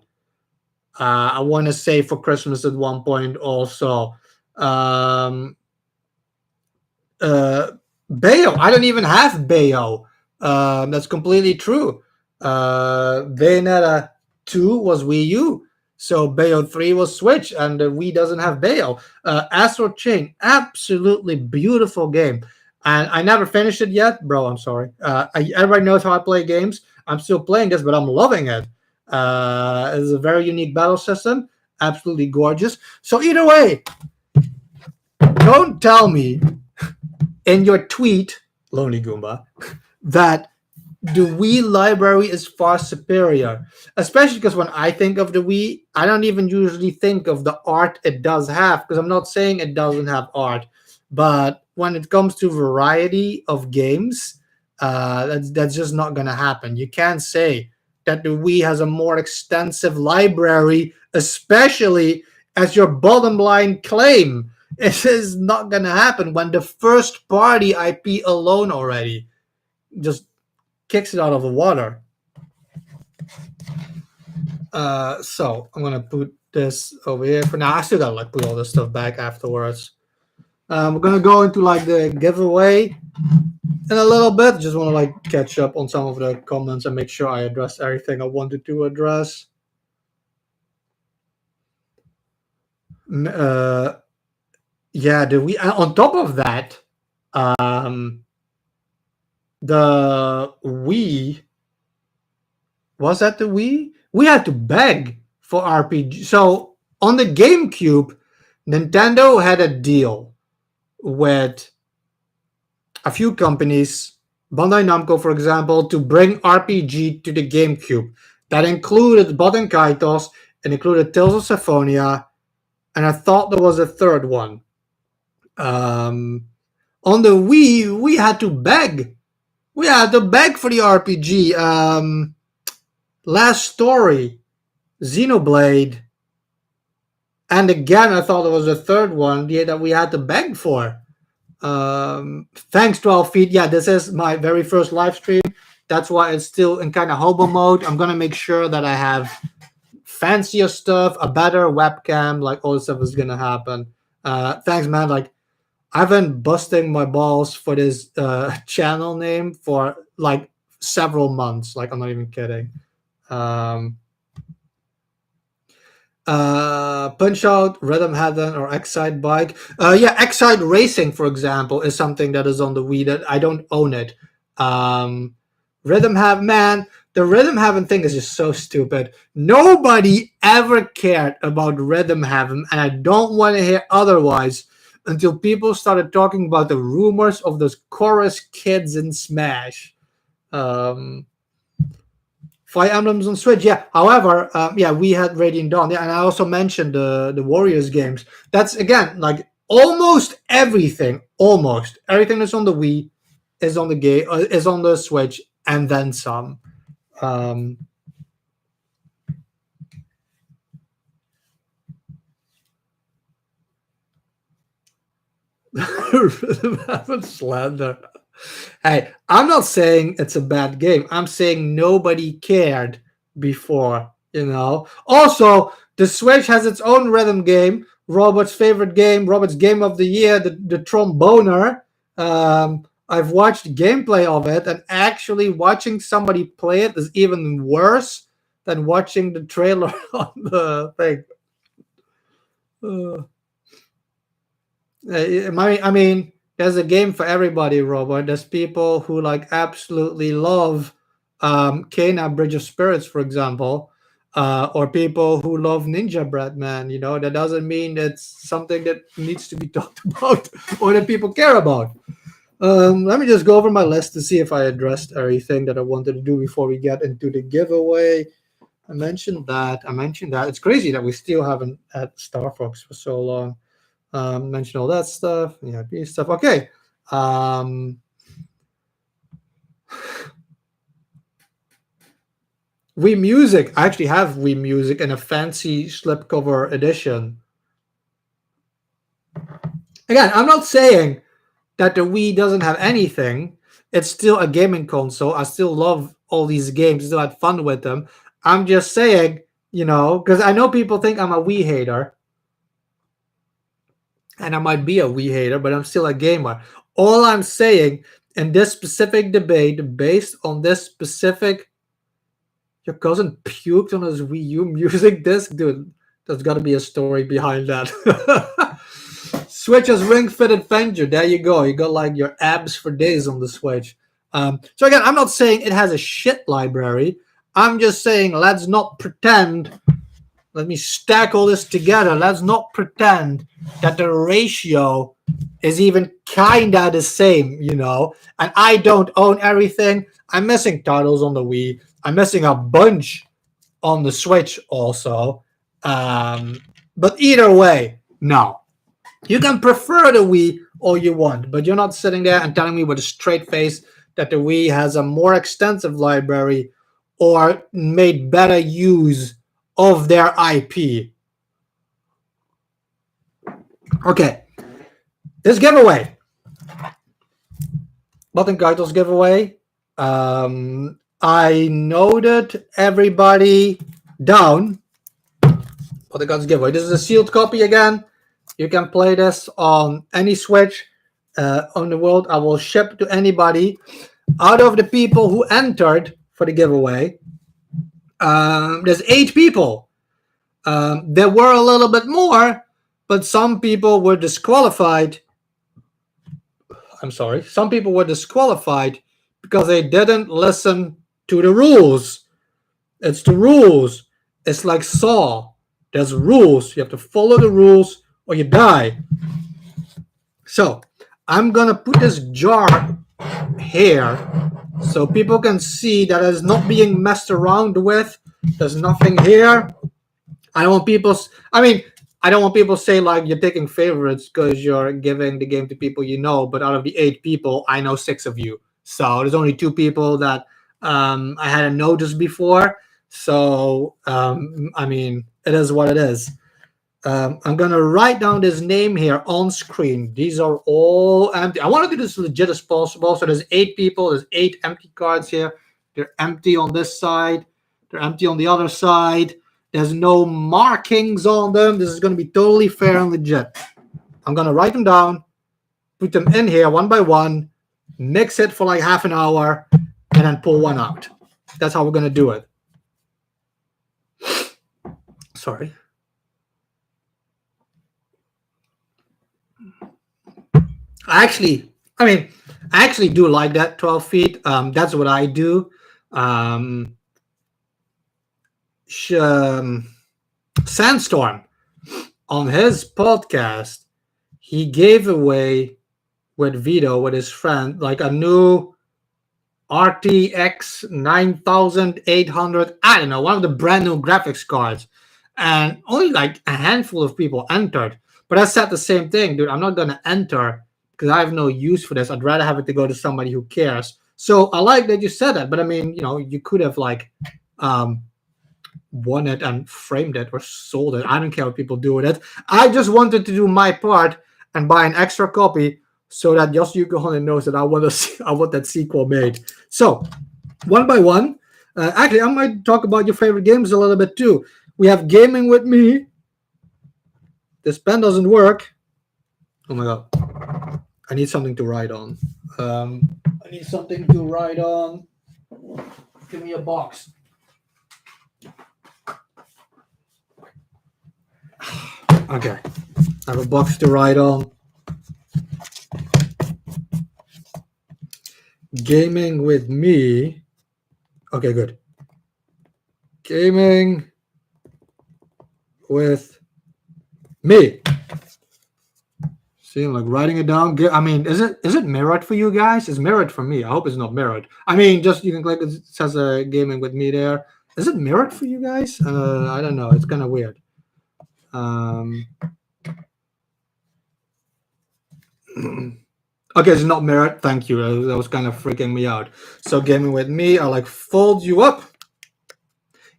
I want to say for Christmas at one point also. Bayo. I don't even have Bayo. That's completely true. Bayonetta 2 was Wii U. So Bayo 3 was Switch, and the Wii doesn't have Bayo. Astral Chain, absolutely beautiful game. And I never finished it yet. Bro, I'm sorry. Everybody knows how I play games. I'm still playing this, but I'm loving it. It's a very unique battle system. Absolutely gorgeous. So either way, don't tell me in your tweet, Lonely Goomba, that the Wii library is far superior. Especially because when I think of the Wii, I don't even usually think of the art it does have, because I'm not saying it doesn't have art. But when it comes to variety of games, that's just not going to happen. You can't say that the Wii has a more extensive library, especially as your bottom line claim. It is not going to happen when the first party IP alone already just kicks it out of the water. So I'm gonna put this over here for now. I still gotta like put all this stuff back afterwards. We're gonna go into like the giveaway in a little bit. Just want to like catch up on some of the comments and make sure I address everything I wanted to address. Yeah, on top of that, the Wii, was that the Wii? We had to beg for RPG. So on the GameCube, Nintendo had a deal with a few companies, Bandai Namco, for example, to bring RPG to the GameCube. That included Baten Kaitos, it included Tales of Symphonia, and I thought there was a third one. On the Wii, we had to beg. We had to beg for the RPG. Last Story, Xenoblade, and again, I thought there was a third one that we had to beg for. Thanks, 12 feet. Yeah, this is my very first live stream. That's why it's still in kind of hobo mode. I'm gonna make sure that I have fancier stuff, a better webcam, like all this stuff is gonna happen. Thanks, man. Like, I've been busting my balls for this channel name for like several months. Like, I'm not even kidding. Punch Out, Rhythm Heaven, or Excite Bike. Yeah, Excite Racing, for example, is something that is on the Wii that I don't own it. Rhythm Heaven, man, The rhythm heaven thing is just so stupid. Nobody ever cared about rhythm heaven, and I don't want to hear otherwise until people started talking about the rumors of those chorus kids in Smash. Um, Fire Emblems on Switch, yeah. However, yeah, we had Radiant Dawn, yeah, and I also mentioned the Warriors games. That's again like almost everything that's on the Wii is on the game is on the Switch, and then some. Um, Slander. Hey, I'm not saying it's a bad game. I'm saying nobody cared before, you know. Also, the Switch has its own rhythm game, Robert's favorite game, Robert's game of the year, the Tromboner. I've watched gameplay of it, and actually watching somebody play it is even worse than watching the trailer on the thing. Uh, I mean, there's a game for everybody, Robert. There's people who like absolutely love Kena Bridge of Spirits, for example, or people who love Ninja Bread Man. You know, that doesn't mean it's something that needs to be talked about or that people care about. Let me just go over my list to see if I addressed everything that I wanted to do before we get into the giveaway. I mentioned that. It's crazy that we still haven't had Star Fox for so long. Mention all that stuff. Yeah, stuff. Okay. Wii Music. I actually have Wii Music in a fancy slipcover edition. Again, I'm not saying that the Wii doesn't have anything. It's still a gaming console. I still love all these games. Still had fun with them. I'm just saying, you know, because I know people think I'm a Wii hater, and I might be a Wii hater, but I'm still a gamer. All I'm saying in this specific debate, based on this specific, your cousin puked on his Wii U music disc, dude. There's got to be a story behind that. Switch has ring fit adventure. There you go. You got like your abs for days on the Switch. So again, I'm not saying it has a shit library. I'm just saying let's not pretend. Let me stack all this together. Let's not pretend that the ratio is even kinda the same, you know. And I don't own everything. I'm missing titles on the Wii. I'm missing a bunch on the Switch also. But either way, no. You can prefer the Wii all you want, but you're not sitting there and telling me with a straight face that the Wii has a more extensive library or made better use of their IP. Okay, this giveaway, Baten Kaitos giveaway. I noted everybody down. Baten Kaitos giveaway. This is a sealed copy again. You can play this on any Switch on the world. I will ship to anybody. Out of the people who entered for the giveaway, there's 8 people. There were a little bit more, but some people were disqualified. I'm sorry. Some people were disqualified because they didn't listen to the rules. It's the rules. It's like Saw. There's rules. You have to follow the rules or you die. So I'm going to put this jar here so people can see that it's not being messed around with. There's nothing here. I don't want people. I don't want people to say like you're taking favorites because you're giving the game to people you know. But out of the 8 people, I know 6 of you. So there's only 2 people that I hadn't noticed before. So it is what it is. I'm gonna write down this name here on screen. These are all empty. I want to do this legit as possible. So there's 8 people. There's 8 empty cards here. They're empty on this side. They're empty on the other side. There's no markings on them. This is going to be totally fair and legit. I'm going to write them down, put them in here one by one, mix it for like half an hour, and then pull one out. That's how we're going to do it. Sorry. I actually do like that 12 feet. That's what I do. watch Sandstorm on his podcast. He gave away with Vito, with his friend, like a new RTX 9800, I don't know, one of the brand new graphics cards. And only like a handful of people entered. But I said the same thing, dude. I'm not going to enter because I have no use for this. I'd rather have it to go to somebody who cares. So I like that you said that. But I mean, you could have like won it and framed it or sold it. I don't care what people do with it. I just wanted to do my part and buy an extra copy so that Yasuyuki Honda knows that I want that sequel made. So, one by one, actually, I might talk about your favorite games a little bit too. We have Gaming with Me. This pen doesn't work. Oh my god. I need something to write on. I need something to write on. Give me a box. Okay. I have a box to write on. Gaming with Me. Okay, good. Gaming with Me. See, I'm like writing it down. I mean, is it mirrored for you guys? It's mirrored for me. I hope it's not mirrored. I mean, just you can click. It says Gaming with Me there. Is it mirrored for you guys? I don't know. It's kind of weird. Okay, it's not mirrored. Thank you. That was kind of freaking me out. So Gaming with Me, I like fold you up.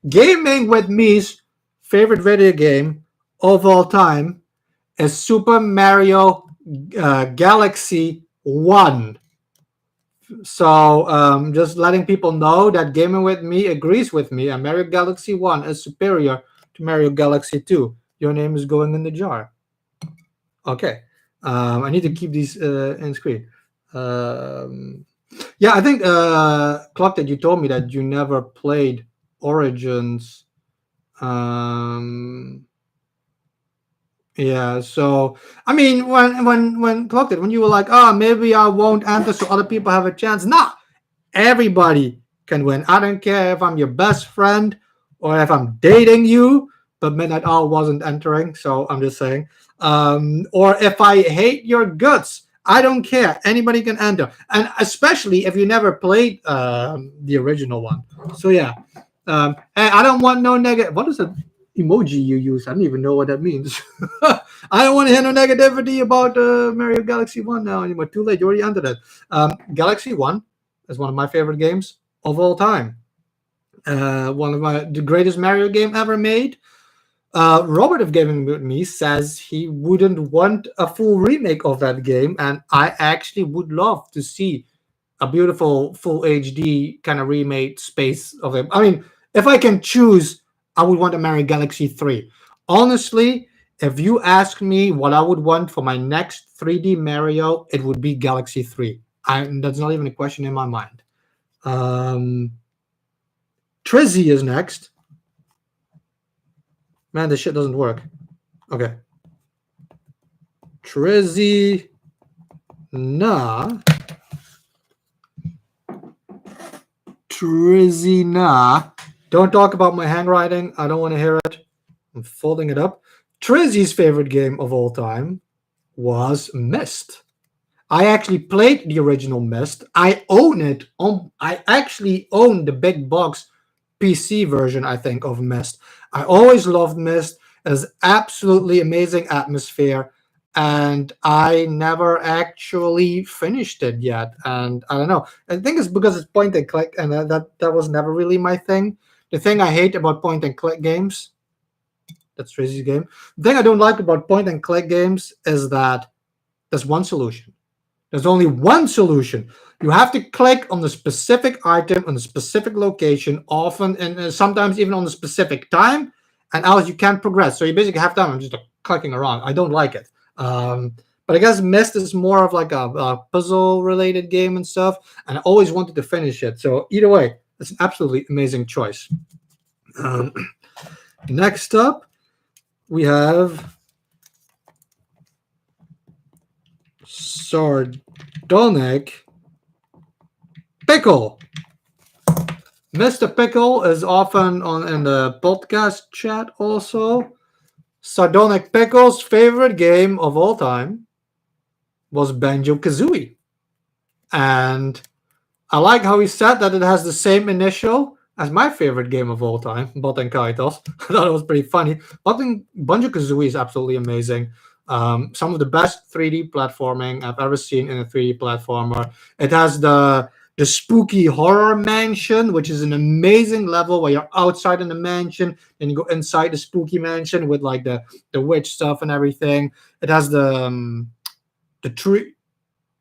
Gaming with Me's favorite video game of all time is Super Mario Galaxy 1. So just letting people know that Gaming with Me agrees with me, and Mario Galaxy 1 is superior to Mario Galaxy 2. Your name is going in the jar. Okay. I need to keep these in screen. Yeah, I think, Clock, that you told me that you never played Origins. Yeah, so I mean, when Clock did, when you were like, oh, maybe I won't enter so other people have a chance. Nah, everybody can win. I don't care if I'm your best friend or if I'm dating you, but Midnight Owl wasn't entering, so I'm just saying. Or if I hate your guts, I don't care. Anybody can enter, and especially if you never played the original one. So yeah, and I don't want no negative. What is the emoji you use? I don't even know what that means. I don't want to hear no negativity about Mario Galaxy 1 now anymore. Too late. You already entered it. Galaxy 1 is one of my favorite games of all time. One of the greatest Mario game ever made. Robert of Gaming with Me says he wouldn't want a full remake of that game, and I actually would love to see a beautiful full HD kind of remade space of it. I mean, if I can choose, I would want a Mario Galaxy 3. Honestly, if you ask me what I would want for my next 3D Mario, it would be Galaxy 3. That's not even a question in my mind. Trizzy is next. Man, this shit doesn't work. Okay. Trizzy. Nah. Trizzy. Nah. Don't talk about my handwriting. I don't want to hear it. I'm folding it up. Trizzy's favorite game of all time was Myst. I actually played the original Myst. I own it. I actually own the big box PC version, I think, of Myst. I always loved Myst. It has absolutely amazing atmosphere, and I never actually finished it yet. And I don't know. I think it's because it's point and click, and that was never really my thing. The thing I hate about point and click games, that's Tracy's game. The thing I don't like about point and click games is that there's one solution. There's only one solution. You have to click on the specific item on the specific location, often and sometimes even on the specific time, and else you can't progress. So you basically have time. I'm just clicking around. I don't like it. But I guess Myst is more of like a puzzle-related game and stuff, and I always wanted to finish it. So either way, it's an absolutely amazing choice. Next up, we have Sardonic Pickle. Mr. Pickle is often on in the podcast chat also. Sardonic Pickle's favorite game of all time was Banjo-Kazooie. And I like how he said that it has the same initial as my favorite game of all time, Baten Kaitos. I thought it was pretty funny. Banjo-Kazooie is absolutely amazing. Some of the best 3D platforming I've ever seen in a 3D platformer. It has the spooky horror mansion, which is an amazing level where you're outside in the mansion and you go inside the spooky mansion with like the witch stuff and everything. It has the tree.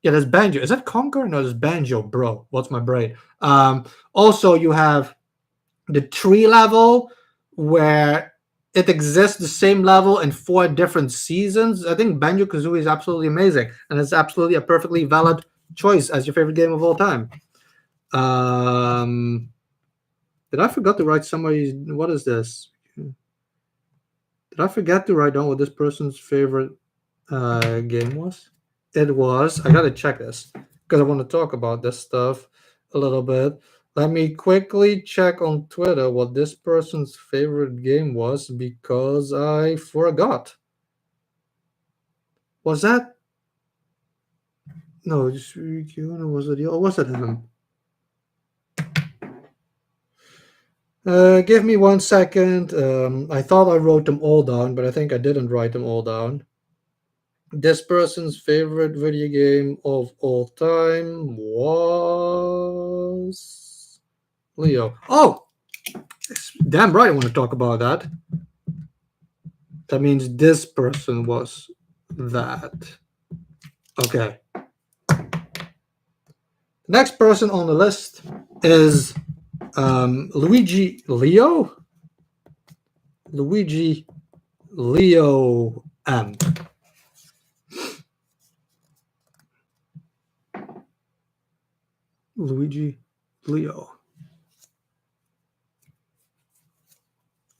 Yeah, there's Banjo. Is that Conquer? No, there's Banjo, bro. What's my brain? Also, you have the tree level where it exists the same level in 4 different seasons. I think Banjo Kazooie is absolutely amazing, and it's absolutely a perfectly valid choice as your favorite game of all time. Did I forget to write somebody? What is this? Did I forget to write down what this person's favorite game was? It was. I gotta check this because I want to talk about this stuff a little bit. Let me quickly check on Twitter what this person's favorite game was because I forgot. Was that? No, was it? Or was it him? Give me 1 second. I thought I wrote them all down, but I think I didn't write them all down. This person's favorite video game of all time was Leo. Oh, damn right, I want to talk about that. That means this person was that. Okay. The next person on the list is Luigi Leo. Luigi Leo M. Luigi Leo.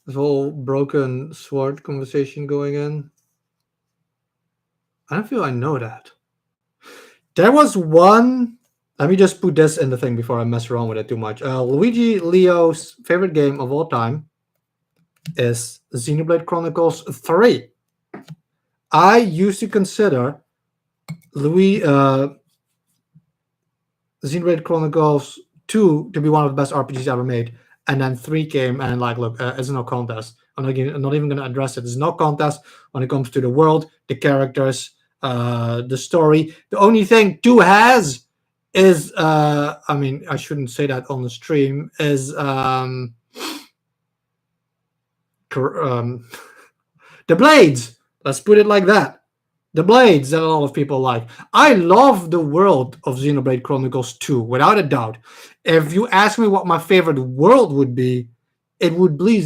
This whole broken sword conversation going in. I don't feel I know that. There was one. Let me just put this in the thing before I mess around with it too much. Luigi Leo's favorite game of all time is Xenoblade Chronicles 3. I used to consider Xenoblade Chronicles 2 to be one of the best RPGs ever made. And then 3 came and like, look, it's no contest. I'm not even going to address it. There's no contest when it comes to the world, the characters, the story. The only thing 2 has is, I mean, I shouldn't say that on the stream, is the blades. Let's put it like that. The blades that a lot of people like. I love the world of Xenoblade Chronicles 2, without a doubt. If you ask me what my favorite world would be, it would be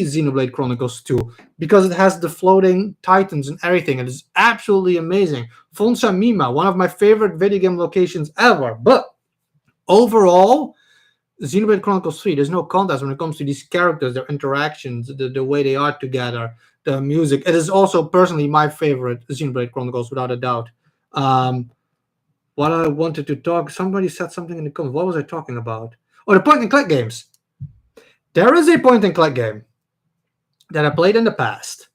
Xenoblade Chronicles 2 because it has the floating titans and everything. It is absolutely amazing. Fonsa Mima, one of my favorite video game locations ever. But overall, Xenoblade Chronicles 3, there's no contest when it comes to these characters, their interactions, the way they are together, the music. It is also personally my favorite Xenoblade Chronicles, without a doubt. What I wanted to talk, somebody said something in the comments. What was I talking about? Oh, the point and click games. There is a point and click game that I played in the past,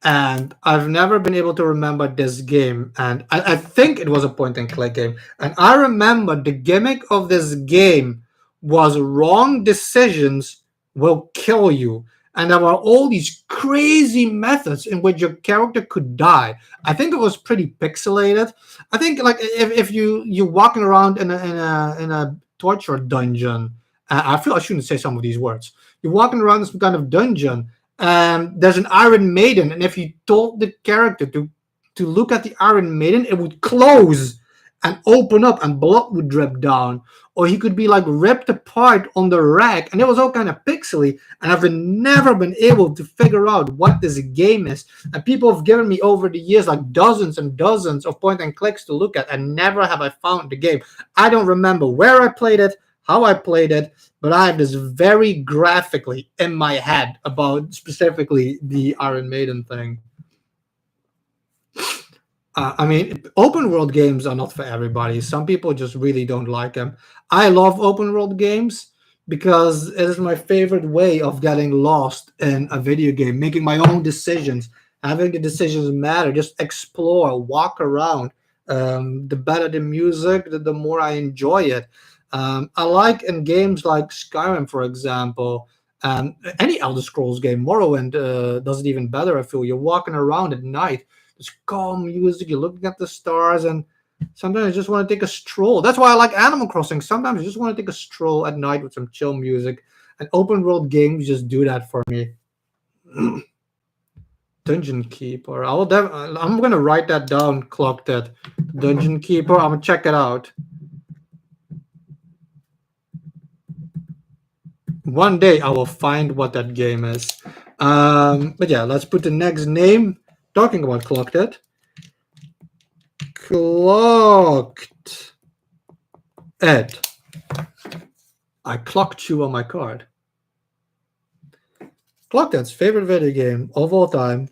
and I've never been able to remember this game. And I think it was a point and click game. And I remember the gimmick of this game was wrong decisions will kill you. And there were all these crazy methods in which your character could die. I think it was pretty pixelated. I think like if you're walking around in a torture dungeon, I feel I shouldn't say some of these words. You're walking around this kind of dungeon, and there's an Iron Maiden, and if you told the character to look at the Iron Maiden, it would close and open up, and blood would drip down. Or he could be like ripped apart on the rack, and it was all kind of pixely. And I've never been able to figure out what this game is. And people have given me over the years like dozens and dozens of point and clicks to look at, and never have I found the game. I don't remember where I played it, how I played it, but I have this very graphically in my head about specifically the Iron Maiden thing. I mean, open world games are not for everybody. Some people just really don't like them. I love open world games because it is my favorite way of getting lost in a video game, making my own decisions, having the decisions matter, just explore, walk around. The better the music, the more I enjoy it. I like in games like Skyrim, for example, any Elder Scrolls game. Morrowind does it even better. I feel you're walking around at night, just calm music, you're looking at the stars, and sometimes I just want to take a stroll. That's why I like Animal Crossing. Sometimes I just want to take a stroll at night with some chill music. And open world games just do that for me. Dungeon Keeper. I'm gonna write that down. Clock that. Dungeon Keeper. I'm gonna check it out. One day I will find what that game is. But yeah, let's put the next name. Talking about clocked it. Clocked it. I clocked you on my card. Clocked Ed's favorite video game of all time.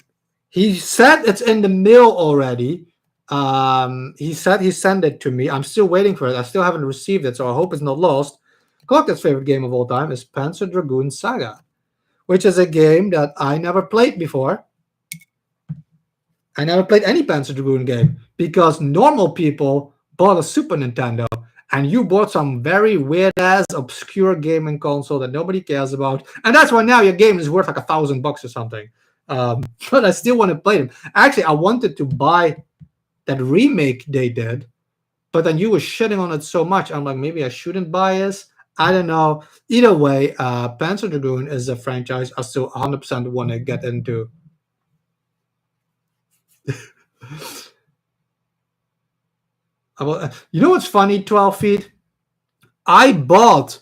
He said it's in the mail already. He said he sent it to me. I'm still waiting for it. I still haven't received it, so I hope it's not lost. Clocked Ed's favorite game of all time is Panzer Dragoon Saga, which is a game that I never played before. I never played any Panzer Dragoon game because normal people bought a Super Nintendo and you bought some very weird ass obscure gaming console that nobody cares about, and that's why now your game is worth like $1,000 or something. But I still want to play them. Actually, I wanted to buy that remake they did, but then you were shitting on it so much. I'm like, maybe I shouldn't buy this. I don't know. Either way, Panzer Dragoon is a franchise I still 100% want to get into. You know what's funny? 12 feet. I bought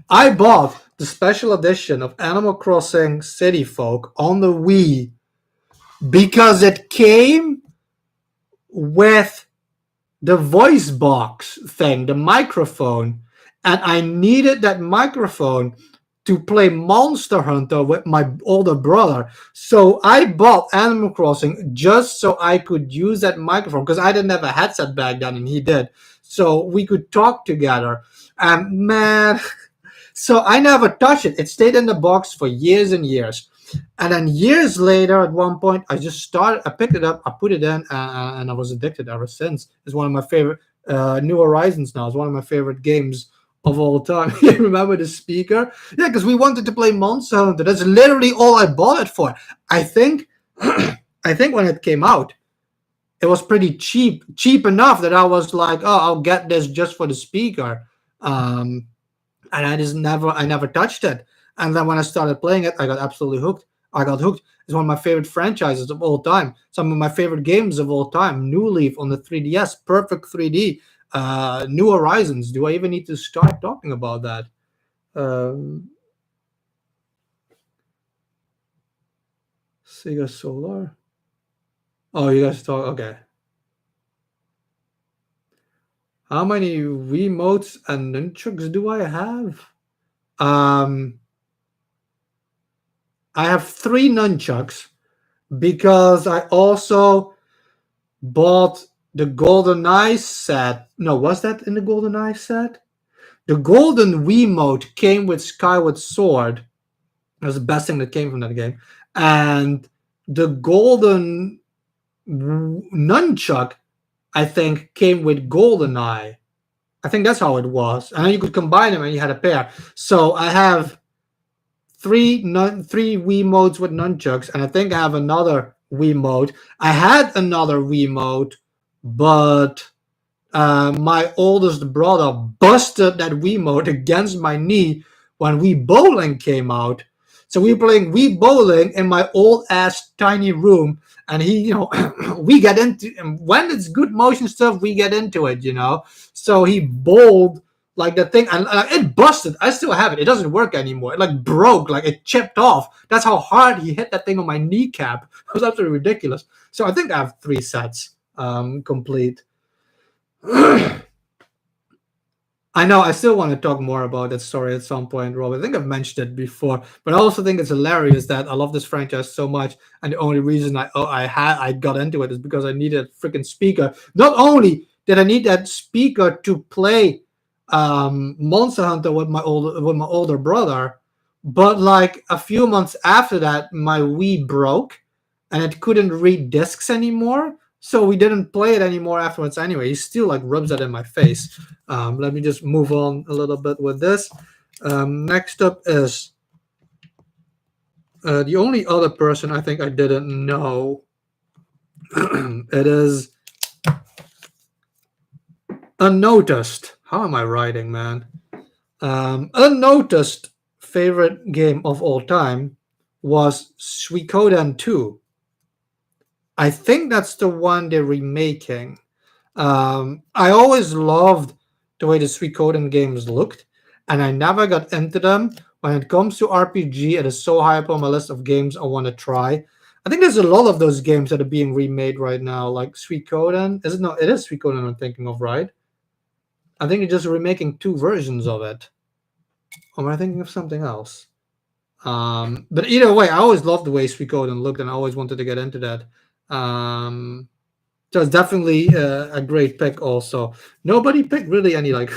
the special edition of Animal Crossing City Folk on the Wii because it came with the voice box thing, the microphone, and I needed that microphone to play Monster Hunter with my older brother. So I bought Animal Crossing just so I could use that microphone because I didn't have a headset back then and he did. So we could talk together. And man, so I never touched it. It stayed in the box for years and years. And then years later, at one point, I picked it up, I put it in, and I was addicted ever since. It's one of my favorite, New Horizons now. It's one of my favorite games of all time. You remember the speaker? Yeah, because we wanted to play Monster Hunter. That's literally all I bought it for. I think when it came out, it was pretty cheap enough that I was like, oh, I'll get this just for the speaker. And I never touched it. And then when I started playing it, I got absolutely hooked. I got hooked. It's one of my favorite franchises of all time. Some of my favorite games of all time. New Leaf on the 3DS, perfect 3D. New Horizons. Do I even need to start talking about that? Sega Solar. Oh, you guys talk. Okay. How many Wiimotes and nunchucks do I have? I have 3 nunchucks because I also bought the GoldenEye set. No, was that in the GoldenEye set? The Golden Wiimote came with Skyward Sword. It was the best thing that came from that game. And the Golden Nunchuck, I think, came with GoldenEye. I think that's how it was. And then you could combine them and you had a pair. So I have three Wiimotes with nunchucks, and I think I have another Wiimote. I had another Wiimote, but my oldest brother busted that Wiimote against my knee when Wii Bowling came out. So we were playing Wii Bowling in my old ass tiny room, and he, we get into, when it's good motion stuff, we get into it, So he bowled like the thing, and it busted. I still have it. It doesn't work anymore. It broke, it chipped off. That's how hard he hit that thing on my kneecap. It was absolutely ridiculous. So I think I have 3 sets complete. I know I still want to talk more about that story at some point, Rob. I think I've mentioned it before, but I also think it's hilarious that I love this franchise so much, and the only reason I got into it is because I needed a freaking speaker. Not only did I need that speaker to play Monster Hunter with my older brother, but like a few months after that, my Wii broke, and it couldn't read discs anymore. So we didn't play it anymore afterwards. Anyway, he still like rubs that in my face. Let me just move on a little bit with this. Next up is the only other person I think I didn't know. It is Unnoticed. How am I writing, man? Unnoticed favorite game of all time was Suikoden 2. I think that's the one they're remaking. I always loved the way the Suikoden games looked, and I never got into them. When it comes to RPG, it is so high up on my list of games I want to try. I think there's a lot of those games that are being remade right now, like Suikoden. Is it no? It is Suikoden I'm thinking of, right? I think they're just remaking 2 versions of it. Or am I thinking of something else? But either way, I always loved the way Suikoden looked, and I always wanted to get into that. So it's definitely a great pick. Also, nobody picked really any like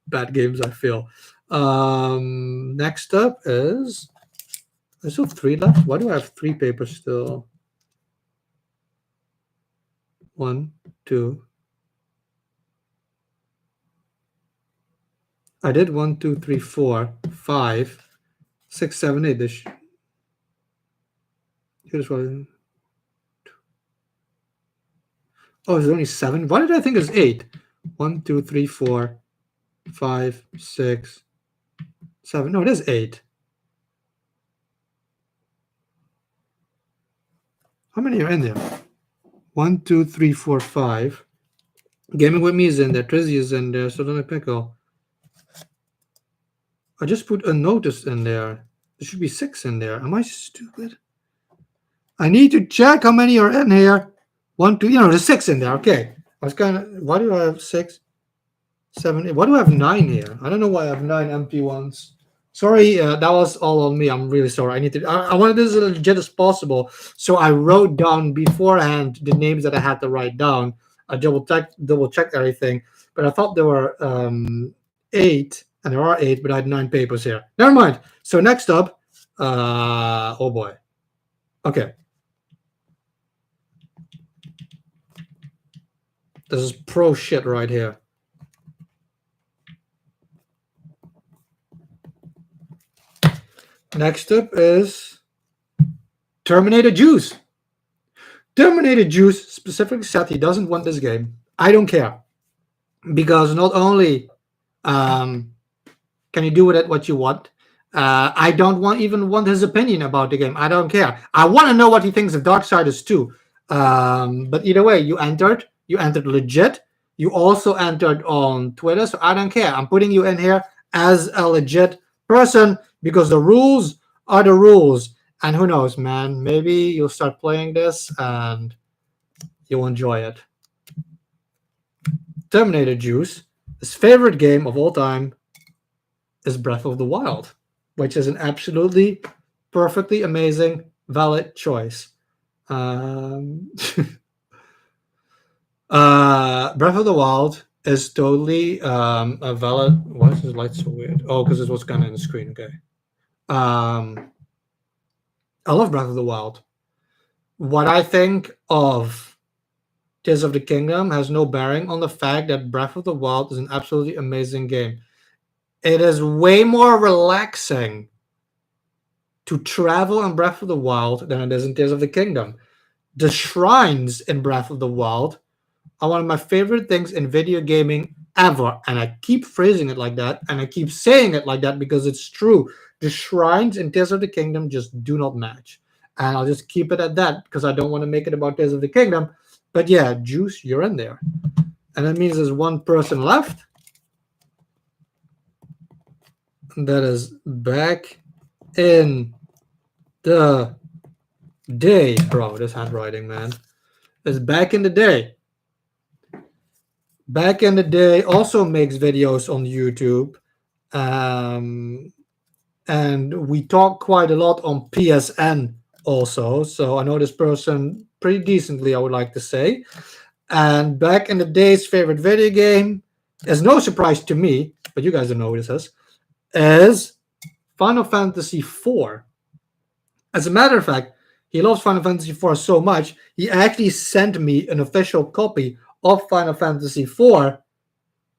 bad games, I feel. Next up is there's still 3 left. Why do I have 3 papers still? 1, 2. I did 1, 2, 3, 4, 5, 6, 7, 8. Here's what. Oh, there's only 7. Why did I think it's 8? 1, 2, 3, 4, 5, 6, 7. No, it is 8. How many are in there? 1, 2, 3, 4, 5. Gaming with Me is in there. Trizzy is in there. So then I pickle. I just put Unnoticed in there. There should be 6 in there. Am I stupid? I need to check how many are in here. 1, 2. There's 6 in there. Okay. I was kind of. Why do I have 6, 7, 8? Why do I have 9 here? I don't know why I have 9 empty ones. Sorry, that was all on me. I'm really sorry. I wanted this as legit as possible, so I wrote down beforehand the names that I had to write down. I double checked everything, but I thought there were 8, and there are 8, but I had 9 papers here. Never mind. So next up, oh boy. Okay. This is pro shit right here. Next up is Terminator Juice. Terminator Juice specifically said he doesn't want this game. I don't care. Because not only can you do with it what you want, I don't even want his opinion about the game. I don't care. I want to know what he thinks of Darksiders 2. But either way, you entered legit. You also entered on Twitter, so I don't care. I'm putting you in here as a legit person because the rules are the rules. And who knows, man? Maybe you'll start playing this and you'll enjoy it. Terminator Juice, his favorite game of all time is Breath of the Wild, which is an absolutely perfectly amazing, valid choice. Breath of the Wild is totally a valid. Why is this light so weird? Oh, because it was kind of in the screen. Okay. I love Breath of the Wild. What I think of Tears of the Kingdom has no bearing on the fact that Breath of the Wild is an absolutely amazing game. It is way more relaxing to travel in Breath of the Wild than it is in Tears of the Kingdom. The shrines in Breath of the Wild are one of my favorite things in video gaming ever. And I keep phrasing it like that, and I keep saying it like that because it's true. The shrines in Tears of the Kingdom just do not match. And I'll just keep it at that because I don't want to make it about Tears of the Kingdom. But yeah, Juice, you're in there. And that means there's one person left. That is back in the day. Bro, this handwriting, man. It's back in the day. Back in the day also makes videos on YouTube. And we talk quite a lot on PSN also. So I know this person pretty decently, I would like to say. And back in the day's favorite video game is no surprise to me. but you guys don't know who this is Final Fantasy IV. As a matter of fact, he loves Final Fantasy IV so much, he actually sent me an official copy of Final Fantasy IV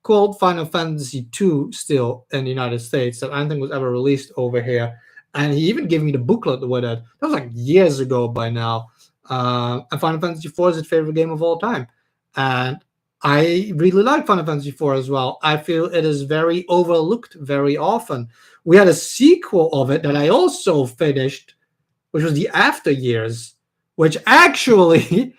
called Final Fantasy II still in the United States that I don't think was ever released over here. And he even gave me the booklet with it. That was like years ago by now. And Final Fantasy IV is his favorite game of all time. And I really like Final Fantasy IV as well. I feel it is very overlooked very often. We had a sequel of it that I also finished, which was the After Years, which actually,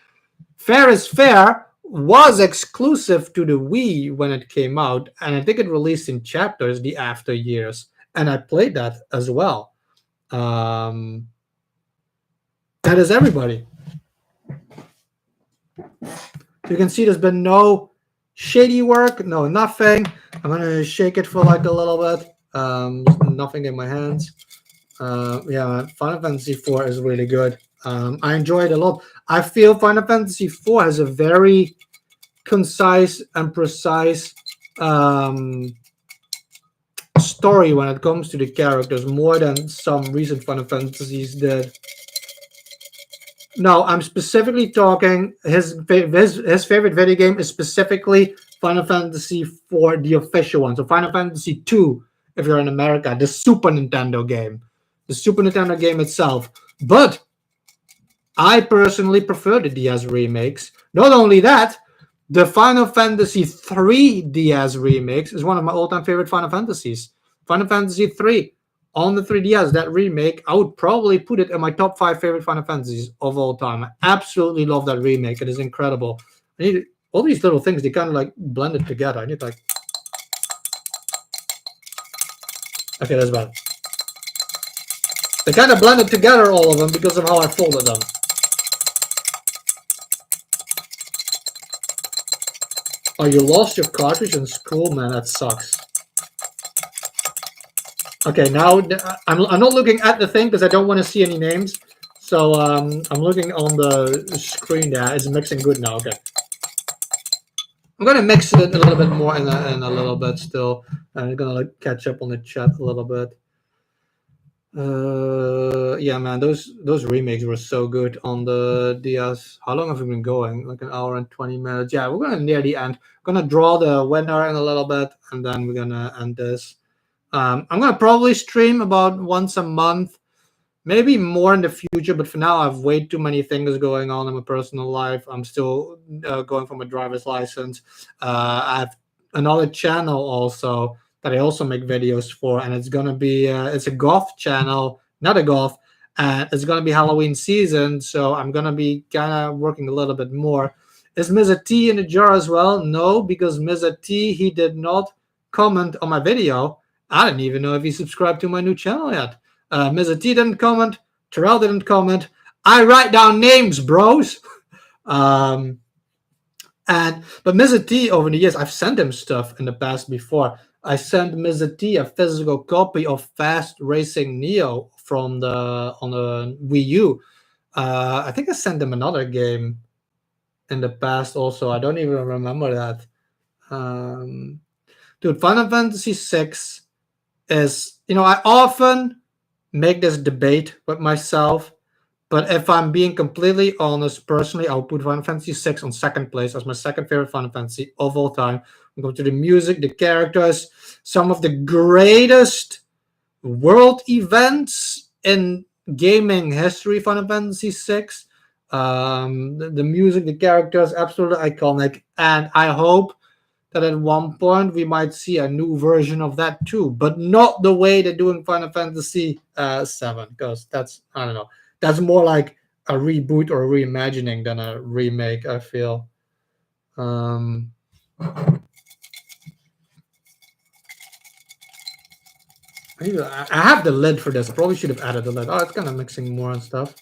fair is fair, was exclusive to the Wii when it came out. And I think it released in chapters, the After Years. And I played that as well. That is everybody. You can see there's been no shady work, no nothing. I'm gonna shake it for like a little bit. Nothing in my hands. Yeah, Final Fantasy IV is really good. I enjoy it a lot. I feel Final Fantasy IV has a very concise and precise story when it comes to the characters, more than some recent Final Fantasies did. No, I'm specifically talking his favorite video game is specifically Final Fantasy IV, the official one. So Final Fantasy II, if you're in America, the Super Nintendo game. The Super Nintendo game itself. But I personally prefer the DS remakes. Not only that, the Final Fantasy III DS remakes is one of my all-time favorite Final Fantasies. Final Fantasy III on the 3DS, that remake, I would probably put it in my top 5 favorite Final Fantasies of all time. I absolutely love that remake. It is incredible. I need all these little things, they kind of like blended together. I need like... Okay, that's bad. They kind of blended together, all of them, because of how I folded them. Oh, you lost your cartridge in school? Man, that sucks. Okay, now I'm not looking at the thing because I don't want to see any names. So I'm looking on the screen there. It's mixing good now. Okay. I'm going to mix it a little bit more in a little bit still. I'm going to like catch up on the chat a little bit. Yeah, man, those remakes were so good on the DS. How long have we been going? Like an hour and 20 minutes. Yeah, we're gonna near the end. Gonna draw the winner in a little bit, and then we're gonna end this. I'm gonna probably stream about once a month, maybe more in the future. But for now, I have way too many things going on in my personal life. I'm still going for my driver's license. I have another channel also that I also make videos for, and it's gonna be it's a golf channel, not a golf, and it's gonna be Halloween season, so I'm gonna be kind of working a little bit more. Is Mr. T in the jar as well? No, because Mr. T, he did not comment on my video. I didn't even know if he subscribed to my new channel yet. Mr. T didn't comment. Terrell didn't comment. I write down names, bros. But Mr. T, over the years, I've sent him stuff in the past before. I sent Mr. T a physical copy of Fast Racing Neo on the Wii U. I think I sent him another game in the past also. I don't even remember that. Dude, Final Fantasy VI is, I often make this debate with myself, but if I'm being completely honest, personally, I'll put Final Fantasy VI on second place as my second favorite Final Fantasy of all time. We go to the music, the characters, some of the greatest world events in gaming history, Final Fantasy VI. The music, the characters, absolutely iconic. And I hope that at one point we might see a new version of that too, but not the way they're doing Final Fantasy VII, because that's, I don't know, that's more like a reboot or a reimagining than a remake, I feel. I have the lid for this. I probably should have added the lid. Oh, it's kind of mixing more and stuff.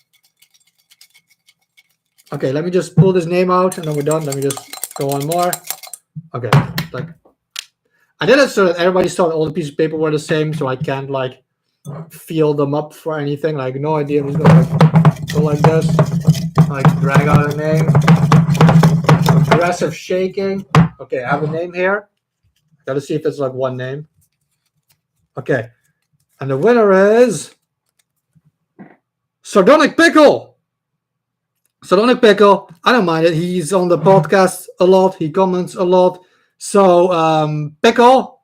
Okay, let me just pull this name out and then we're done. Let me just go on more. Okay, like I did it so that everybody saw that all the pieces of paper were the same, so I can't like feel them up for anything. Like no idea who's gonna like, go like this, like drag out a name, aggressive shaking. Okay, I have a name here. Gotta see if it's like one name. Okay. And the winner is Sardonic Pickle. Sardonic Pickle. I don't mind it. He's on the podcast a lot. He comments a lot. So, Pickle,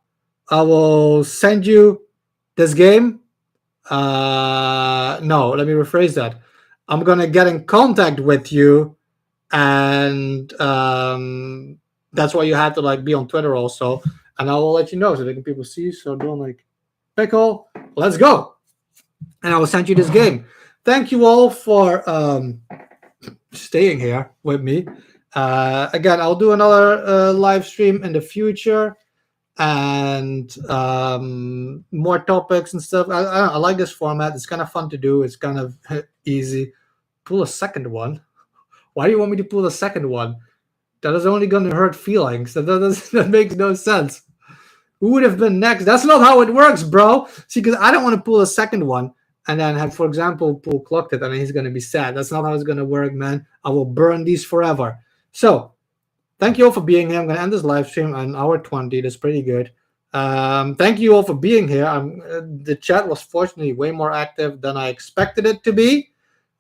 I will send you this game. No, let me rephrase that. I'm going to get in contact with you, and that's why you have to like be on Twitter also, and I will let you know so that people see. So don't like Pickle, let's go, and I will send you this game. Thank you all for staying here with me. Again, I'll do another live stream in the future, and more topics and stuff. I like this format. It's kind of fun to do. It's kind of easy. Pull a second one. Why do you want me to pull a second one? That is only going to hurt feelings. That makes no sense. Who would have been next? That's not how it works, bro. See, because I don't want to pull a second one and then have, for example, Paul clocked it and he's going to be sad. That's not how it's going to work, man. I will burn these forever. So, thank you all for being here. I'm going to end this live stream on hour 20. That's pretty good. Thank you all for being here. The chat was fortunately way more active than I expected it to be.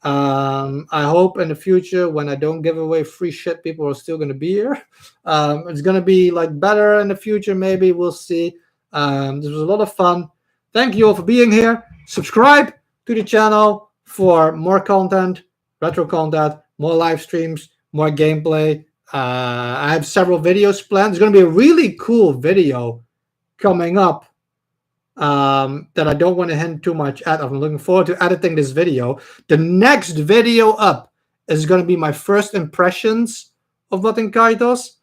I hope in the future when I don't give away free shit, people are still going to be here. It's going to be like better in the future. Maybe we'll see. This was a lot of fun. Thank you all for being here. Subscribe to the channel for more content, retro content, more live streams, more gameplay. I have several videos planned. There's going to be a really cool video coming up that I don't want to hint too much at. I'm looking forward to editing this video. The next video up is going to be my first impressions of Baten Kaitos,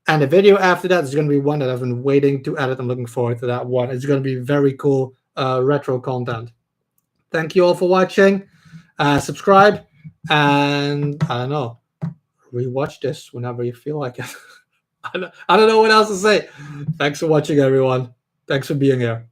and the video after that is going to be one that I've been waiting to edit. I'm looking forward to that one. It's going to be very cool retro content. Thank you all for watching. Subscribe, and I don't know, rewatch this whenever you feel like it. I don't know what else to say. Thanks for watching, everyone. Thanks for being here.